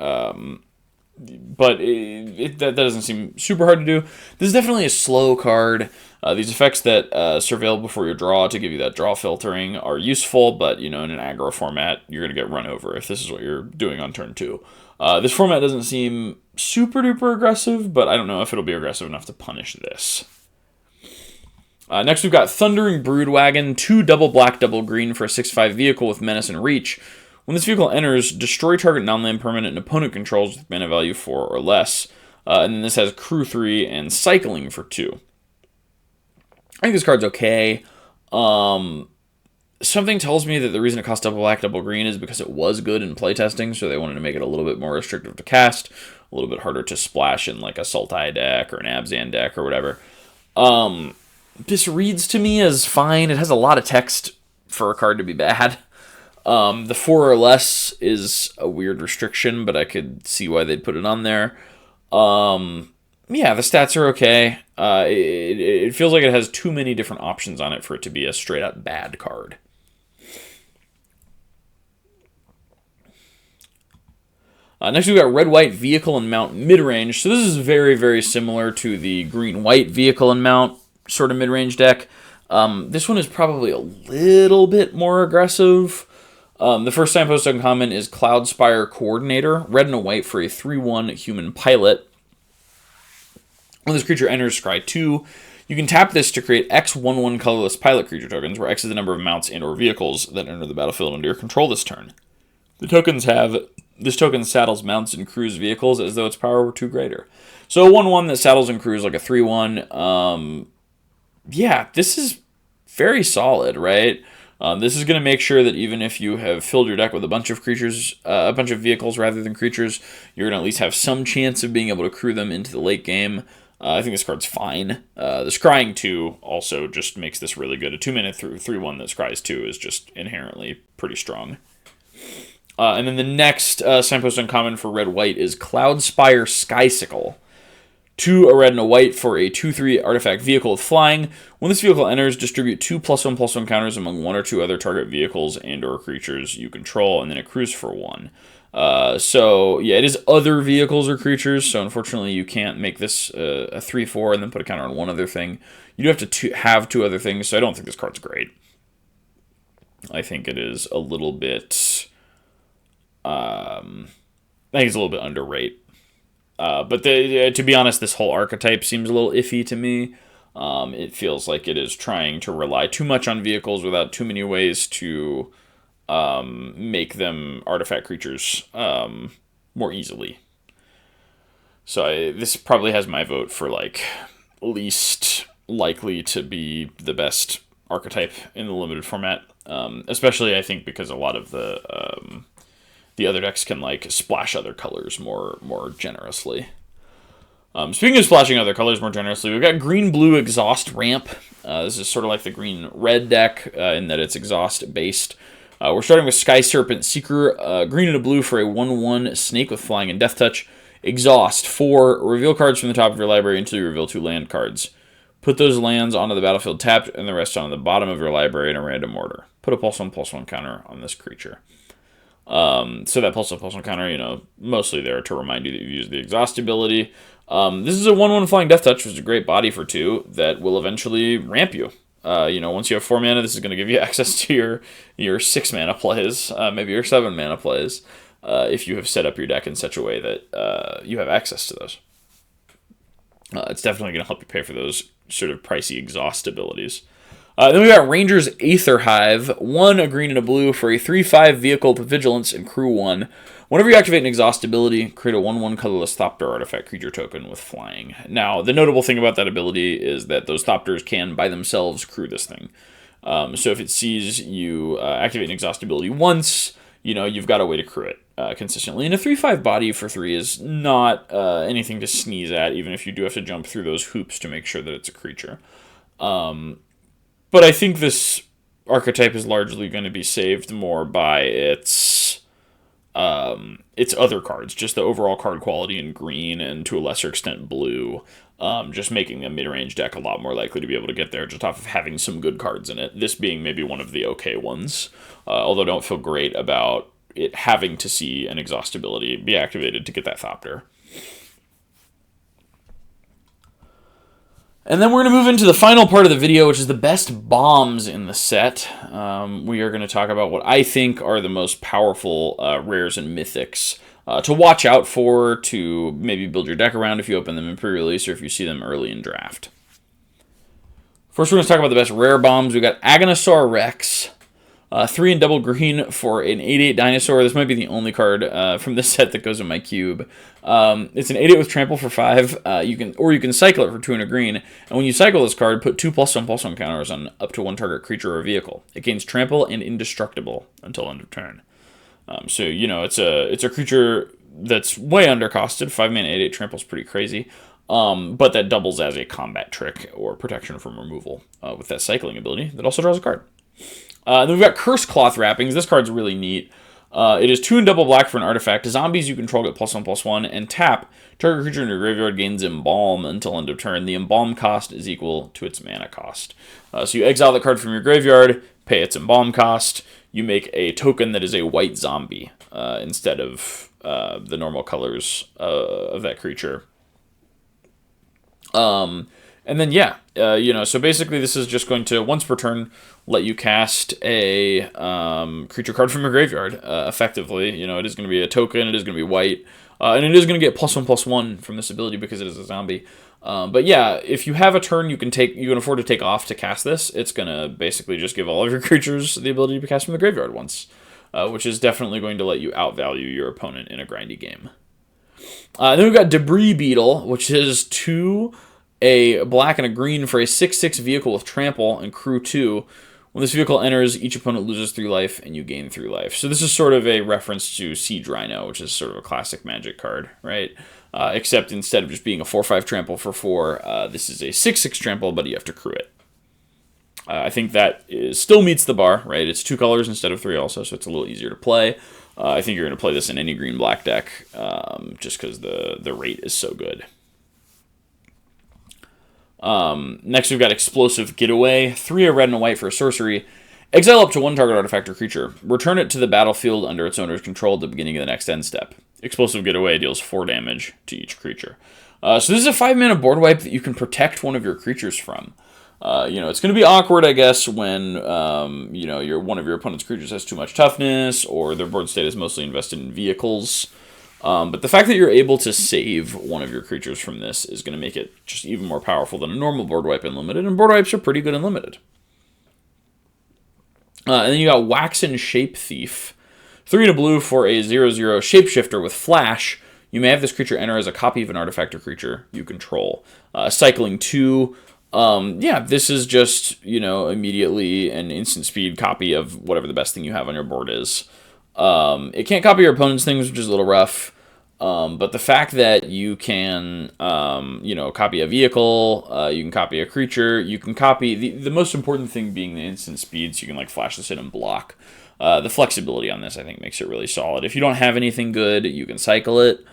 But that doesn't seem super hard to do. This is definitely a slow card. These effects that surveil before your draw to give you that draw filtering are useful, but in an aggro format, you're going to get run over if this is what you're doing on turn 2. This format doesn't seem super duper aggressive, but I don't know if it'll be aggressive enough to punish this. Next, we've got Thundering Broodwagon, 2 double black, double green for a 6/5 vehicle with Menace and Reach. When this vehicle enters, destroy target non-land permanent an opponent controls with mana value 4 or less. And then this has Crew 3 and Cycling for 2. I think this card's okay. Something tells me that the reason it costs double black, double green is because it was good in playtesting, so they wanted to make it a little bit more restrictive to cast, a little bit harder to splash in like a Sultai deck or an Abzan deck or whatever. This reads to me as fine. It has a lot of text for a card to be bad. The 4 or less is a weird restriction, but I could see why they'd put it on there. Yeah, the stats are okay. It feels like it has too many different options on it for it to be a straight-up bad card. Next, we've got Red-White Vehicle and Mount Midrange. So this is very, very similar to the Green-White Vehicle and Mount sort of midrange deck. This one is probably a little bit more aggressive. The first signpost uncommon is Cloudspire Coordinator, red and a white for a 3/1 human pilot. When this creature enters scry 2, you can tap this to create X 1/1 colorless pilot creature tokens, where X is the number of mounts and or vehicles that enter the battlefield under your control this turn. This token saddles mounts and crews vehicles as though its power were 2 greater. So a 1/1 that saddles and crews like a 3/1. Yeah, this is very solid, right? This is going to make sure that even if you have filled your deck with a bunch of creatures, a bunch of vehicles rather than creatures, you're going to at least have some chance of being able to crew them into the late game. I think this card's fine. The Scrying 2 also just makes this really good. A 2-mana 3/1 that scries 2 is just inherently pretty strong. And then the next signpost uncommon for red-white is Cloudspire Skysickle. 2, a red and a white for a 2/3 artifact vehicle with flying. When this vehicle enters, distribute 2 +1/+1 counters among 1 or 2 other target vehicles and or creatures you control, and then it crews for 1. So, yeah, it is other vehicles or creatures, so unfortunately you can't make this a 3/4 and then put a counter on one other thing. You do have to have 2 other things, so I don't think this card's great. I think it is a little bit... I think it's a little bit underrated. But to be honest, this whole archetype seems a little iffy to me. It feels like it is trying to rely too much on vehicles without too many ways to make them artifact creatures more easily. So this probably has my vote for like least likely to be the best archetype in the limited format. Especially I think because a lot of the other decks can like splash other colors more generously. Speaking of splashing other colors more generously, we've got green-blue exhaust ramp. This is sort of like the green-red deck in that it's exhaust-based. We're starting with Sky Serpent Seeker, green and a blue for a 1/1 snake with flying and death touch. Exhaust 4, reveal cards from the top of your library until you reveal 2 land cards. Put those lands onto the battlefield tapped and the rest on the bottom of your library in a random order. Put a +1/+1 counter on this creature. So that +1/+1 counter, mostly there to remind you that you've used the exhaust ability. This is a 1/1 flying death touch, which is a great body for 2 that will eventually ramp you. Once you have 4 mana, this is going to give you access to your 6 mana plays, maybe your 7 mana plays, if you have set up your deck in such a way that you have access to those. It's definitely going to help you pay for those sort of pricey exhaust abilities. Then we got Ranger's Aether Hive, 1, a green and a blue for a 3/5 vehicle with vigilance and crew 1. Whenever you activate an exhaust ability, create a 1/1 colorless Thopter artifact creature token with flying. Now, the notable thing about that ability is that those Thopters can, by themselves, crew this thing. So if it sees you activate an exhaust ability once, you've got a way to crew it consistently. And a 3/5 body for 3 is not anything to sneeze at, even if you do have to jump through those hoops to make sure that it's a creature. But I think this archetype is largely going to be saved more by its other cards, just the overall card quality in green and to a lesser extent blue. just making a mid-range deck a lot more likely to be able to get there just off of having some good cards in it. This being maybe one of the okay ones, although I don't feel great about it having to see an exhaustibility be activated to get that Thopter. And then we're going to move into the final part of the video, which is the best bombs in the set. We are going to talk about what I think are the most powerful rares and mythics to watch out for, to maybe build your deck around if you open them in pre-release or if you see them early in draft. First, we're going to talk about the best rare bombs. We got Aganosaur Rex. 3 and double green for an 8/8 dinosaur. This might be the only card from this set that goes in my cube. It's an 8/8 with trample for 5. You can cycle it for 2 and a green. And when you cycle this card, put 2 +1/+1 counters on up to 1 target creature or vehicle. It gains trample and indestructible until end of turn. So you know it's a creature that's way undercosted. 5-mana 8/8 trample is pretty crazy. But that doubles as a combat trick or protection from removal with that cycling ability that also draws a card. Then we've got Curse Cloth Wrappings. This card's really neat. It is 2 and double black for an artifact. Zombies you control get +1/+1, and tap. Target creature in your graveyard gains Embalm until end of turn. The Embalm cost is equal to its mana cost. So you exile the card from your graveyard, pay its Embalm cost. You make a token that is a white zombie instead of the normal colors of that creature. And then, yeah, so basically this is just going to, once per turn, let you cast a creature card from your graveyard, effectively. It is going to be a token, it is going to be white, and it is going to get +1/+1 from this ability because it is a zombie. But yeah, if you have a turn you can afford to take off to cast this, it's going to basically just give all of your creatures the ability to be cast from the graveyard once, which is definitely going to let you outvalue your opponent in a grindy game. Then we've got Debris Beetle, which is 2... a black and a green for a 6/6 vehicle with trample and crew 2. When this vehicle enters, each opponent loses 3 life and you gain 3 life. So this is sort of a reference to Siege Rhino, which is sort of a classic Magic card, right? Except instead of just being a 4/5 trample for 4, this is a 6/6 trample, but you have to crew it. I think that still meets the bar, right? It's 2 colors instead of 3 also, so it's a little easier to play. I think you're going to play this in any green-black deck just because the rate is so good. Next we've got Explosive Getaway. 3 a red and a white for a sorcery. Exile up to 1 target artifact or creature. Return it to the battlefield under its owner's control at the beginning of the next end step. Explosive Getaway deals 4 damage to each creature. So this is a 5-mana board wipe that you can protect one of your creatures from. It's going to be awkward, I guess, when one of your opponent's creatures has too much toughness or their board state is mostly invested in vehicles. But the fact that you're able to save one of your creatures from this is going to make it just even more powerful than a normal board wipe in Limited, and board wipes are pretty good in Limited. And then you got Waxen Shape Thief. 3 and a blue for a 0/0 Shapeshifter with Flash. You may have this creature enter as a copy of an artifact or creature you control. Cycling 2. This is just, immediately an instant speed copy of whatever the best thing you have on your board is. It can't copy your opponent's things, which is a little rough. But the fact that you can, copy a vehicle, you can copy a creature, you can copy, the most important thing being the instant speed, so you can, flash this in and block. The flexibility on this, I think, makes it really solid. If you don't have anything good, you can cycle it,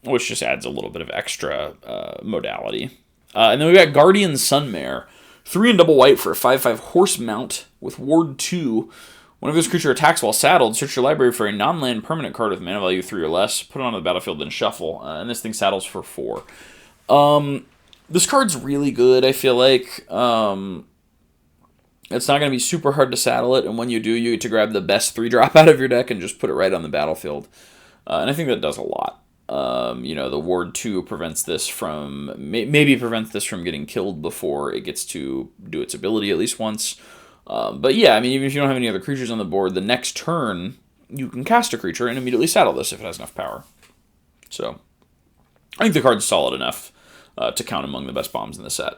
which just adds a little bit of extra modality. And then we've got Guardian Sunmare. 3 and double white for a 5/5 horse mount with Ward 2. Whenever this creature attacks while saddled, search your library for a non-land permanent card with mana value 3 or less, put it onto the battlefield, then shuffle, and this thing saddles for 4. This card's really good, I feel like. It's not going to be super hard to saddle it, and when you do, you get to grab the best 3-drop out of your deck and just put it right on the battlefield. And I think that does a lot. The Ward 2 prevents this from, maybe prevents this from getting killed before it gets to do its ability at least once. But yeah, even if you don't have any other creatures on the board, the next turn, you can cast a creature and immediately saddle this if it has enough power. So, I think the card's solid enough to count among the best bombs in the set.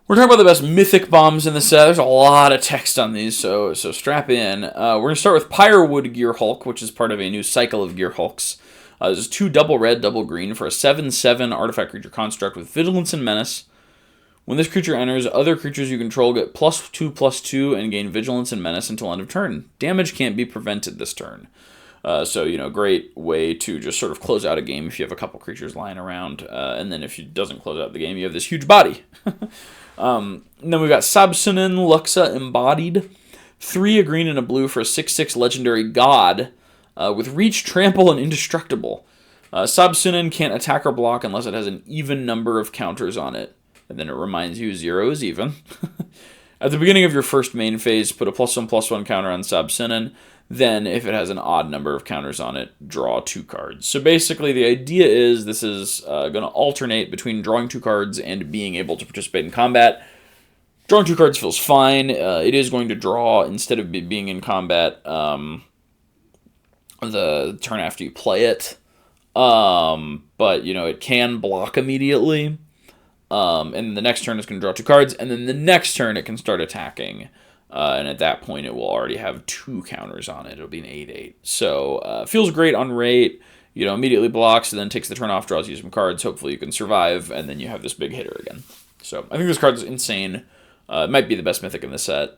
We're talking about the best mythic bombs in the set. There's a lot of text on these, so strap in. We're going to start with Pyrewood Gear Hulk, which is part of a new cycle of Gear Hulks. This is 2 double red, double green for a 7/7 artifact creature construct with Vigilance and Menace. When this creature enters, other creatures you control get +2/+2 and gain Vigilance and Menace until end of turn. Damage can't be prevented this turn. So, great way to just sort of close out a game if you have a couple creatures lying around. And then if it doesn't close out the game, you have this huge body. And then we've got Sabsunin Luxa Embodied. 3, a green and a blue for a 6/6 legendary god with reach, trample, and indestructible. Sabsunin can't attack or block unless it has an even number of counters on it. And then it reminds you 0 is even. At the beginning of your first main phase, put a +1/+1 counter on Sabsunin. Then, if it has an odd number of counters on it, draw 2 cards. So basically, the idea is this is going to alternate between drawing 2 cards and being able to participate in combat. Drawing 2 cards feels fine. It is going to draw instead of being in combat the turn after you play it. But, it can block immediately. And the next turn it's going to draw 2 cards. And then the next turn it can start attacking. And at that point, it will already have 2 counters on it. It'll be an 8/8. So, feels great on rate. Immediately blocks, and then takes the turn off, draws you some cards. Hopefully you can survive, and then you have this big hitter again. So, I think this card is insane. It might be the best mythic in the set.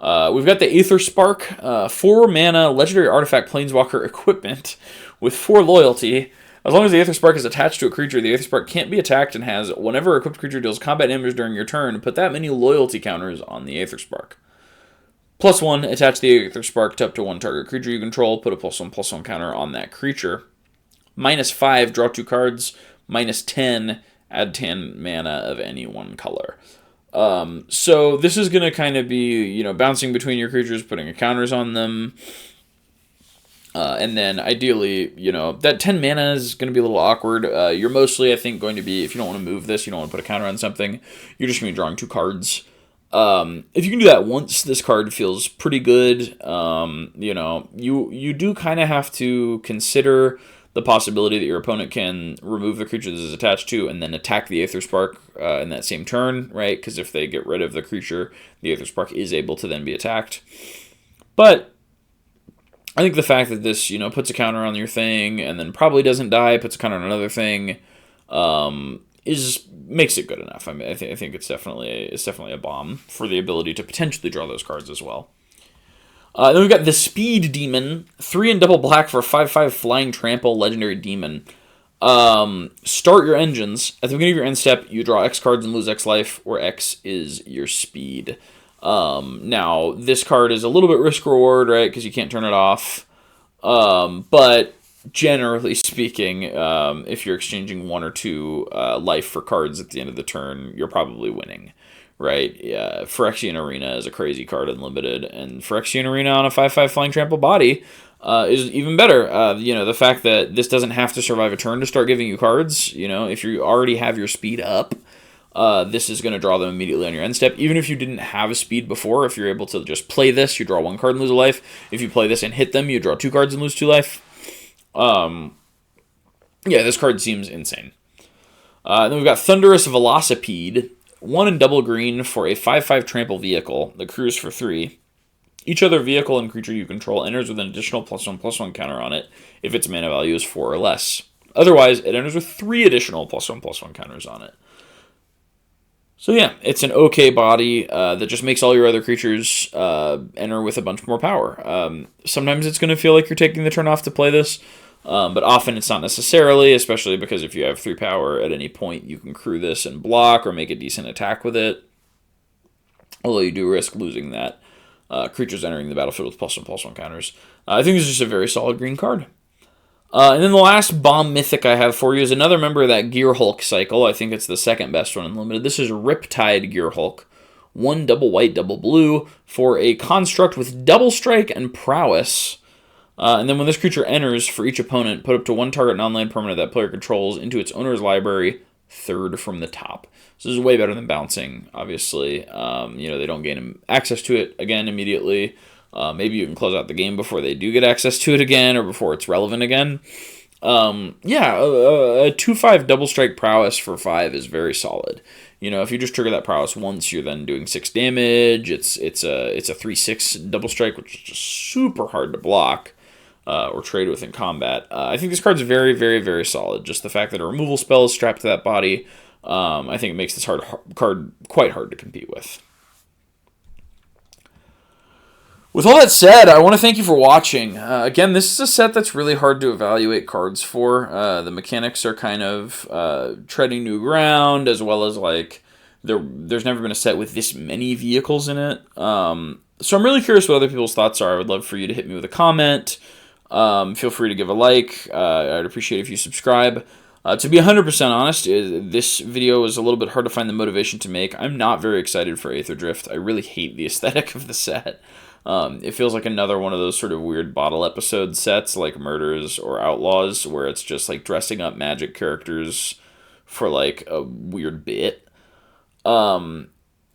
We've got the Aether Spark. 4 mana, legendary artifact planeswalker equipment with 4 loyalty. As long as the Aether Spark is attached to a creature, the Aether Spark can't be attacked and has, whenever equipped creature deals combat damage during your turn, put that many loyalty counters on the Aether Spark. +1, attach the Aether Spark to up to 1 target creature you control, put a +1/+1 counter on that creature. -5, draw 2 cards. -10, add 10 mana of any one color. So this is going to kind of be, bouncing between your creatures, putting counters on them. And then ideally, that 10 mana is going to be a little awkward. You're mostly, I think, going to be, if you don't want to move this, you don't want to put a counter on something, you're just going to be drawing 2 cards. If you can do that once, this card feels pretty good. You do kind of have to consider the possibility that your opponent can remove the creature this is attached to and then attack the Aether Spark in that same turn, right? Because if they get rid of the creature, the Aether Spark is able to then be attacked. But I think the fact that this, puts a counter on your thing and then probably doesn't die, puts a counter on another thing, makes it good enough. I mean, I think it's definitely a bomb for the ability to potentially draw those cards as well. Then we've got the Speed Demon, 3 and double black for a 5/5 flying trample legendary demon. Start your engines. At the beginning of your end step, you draw X cards and lose X life, where X is your speed. Now, this card is a little bit risk-reward, right, because you can't turn it off. But generally speaking, if you're exchanging 1 or 2 life for cards at the end of the turn, you're probably winning, right? Yeah, Phyrexian Arena is a crazy card unlimited, and Phyrexian Arena on a 5/5 flying trample body is even better. The fact that this doesn't have to survive a turn to start giving you cards, if you already have your speed up, this is going to draw them immediately on your end step. Even if you didn't have a speed before, if you're able to just play this, you draw 1 card and lose a life. If you play this and hit them, you draw 2 cards and lose 2 life. This card seems insane. Then we've got Thunderous Velocipede, 1 and double green for a 5/5 trample vehicle that crews for 3. Each other vehicle and creature you control enters with an additional +1/+1 counter on it if its mana value is 4 or less. Otherwise, it enters with 3 additional +1/+1 counters on it. So yeah, it's an okay body that just makes all your other creatures enter with a bunch more power. Sometimes it's going to feel like you're taking the turn off to play this, but often it's not necessarily, especially because if you have 3 power at any point, you can crew this and block or make a decent attack with it. Although you do risk losing that. Creatures entering the battlefield with +1/+1 counters. I think this is just a very solid green card. And then the last bomb mythic I have for you is another member of that Gear Hulk cycle. I think it's the second best one in Limited. This is Riptide Gear Hulk. 1 double white, double blue for a construct with double strike and prowess. And then when this creature enters, for each opponent, put up to 1 target non-land permanent that player controls into its owner's library, 3rd from the top. So this is way better than bouncing, obviously. They don't gain access to it again immediately. Maybe you can close out the game before they do get access to it again or before it's relevant again. A 2/5 double strike prowess for 5 is very solid. If you just trigger that prowess once, you're then doing 6 damage. It's a 3/6 double strike, which is just super hard to block or trade with in combat. I think this card's very, very, very solid. Just the fact that a removal spell is strapped to that body, I think it makes this card quite hard to compete with. With all that said, I want to thank you for watching. Again, this is a set that's really hard to evaluate cards for. The mechanics are kind of treading new ground, as well as like there's never been a set with this many vehicles in it. So I'm really curious what other people's thoughts are. I would love for you to hit me with a comment. Feel free to give a like. I'd appreciate if you subscribe. To be 100% honest, this video is a little bit hard to find the motivation to make. I'm not very excited for Aetherdrift. I really hate the aesthetic of the set. It feels like another one of those sort of weird bottle episode sets like Murders or Outlaws, where it's just like dressing up magic characters for like a weird bit. I'm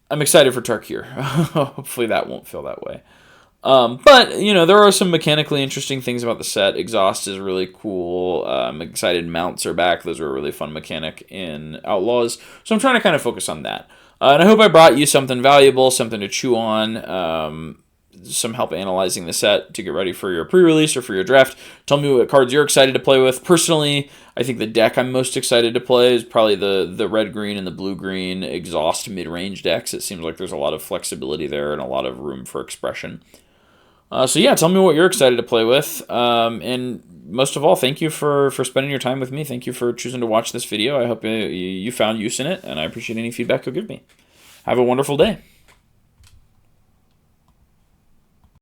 excited for Tarkir. Hopefully that won't feel that way. But, you know, there are some mechanically interesting things about the set. Exhaust is really cool. I'm excited mounts are back. Those are a really fun mechanic in Outlaws. So I'm trying to kind of focus on that. And I hope I brought you something valuable, something to chew on, some help analyzing the set to get ready for your pre-release or for your draft. Tell me what cards you're excited to play with. Personally, I think the deck I'm most excited to play is probably the red-green and the blue-green exhaust mid-range decks. It seems like there's a lot of flexibility there and a lot of room for expression. So yeah, tell me what you're excited to play with. And most of all, thank you for spending your time with me. Thank you for choosing to watch this video. I hope you found use in it, and I appreciate any feedback you'll give me. Have a wonderful day.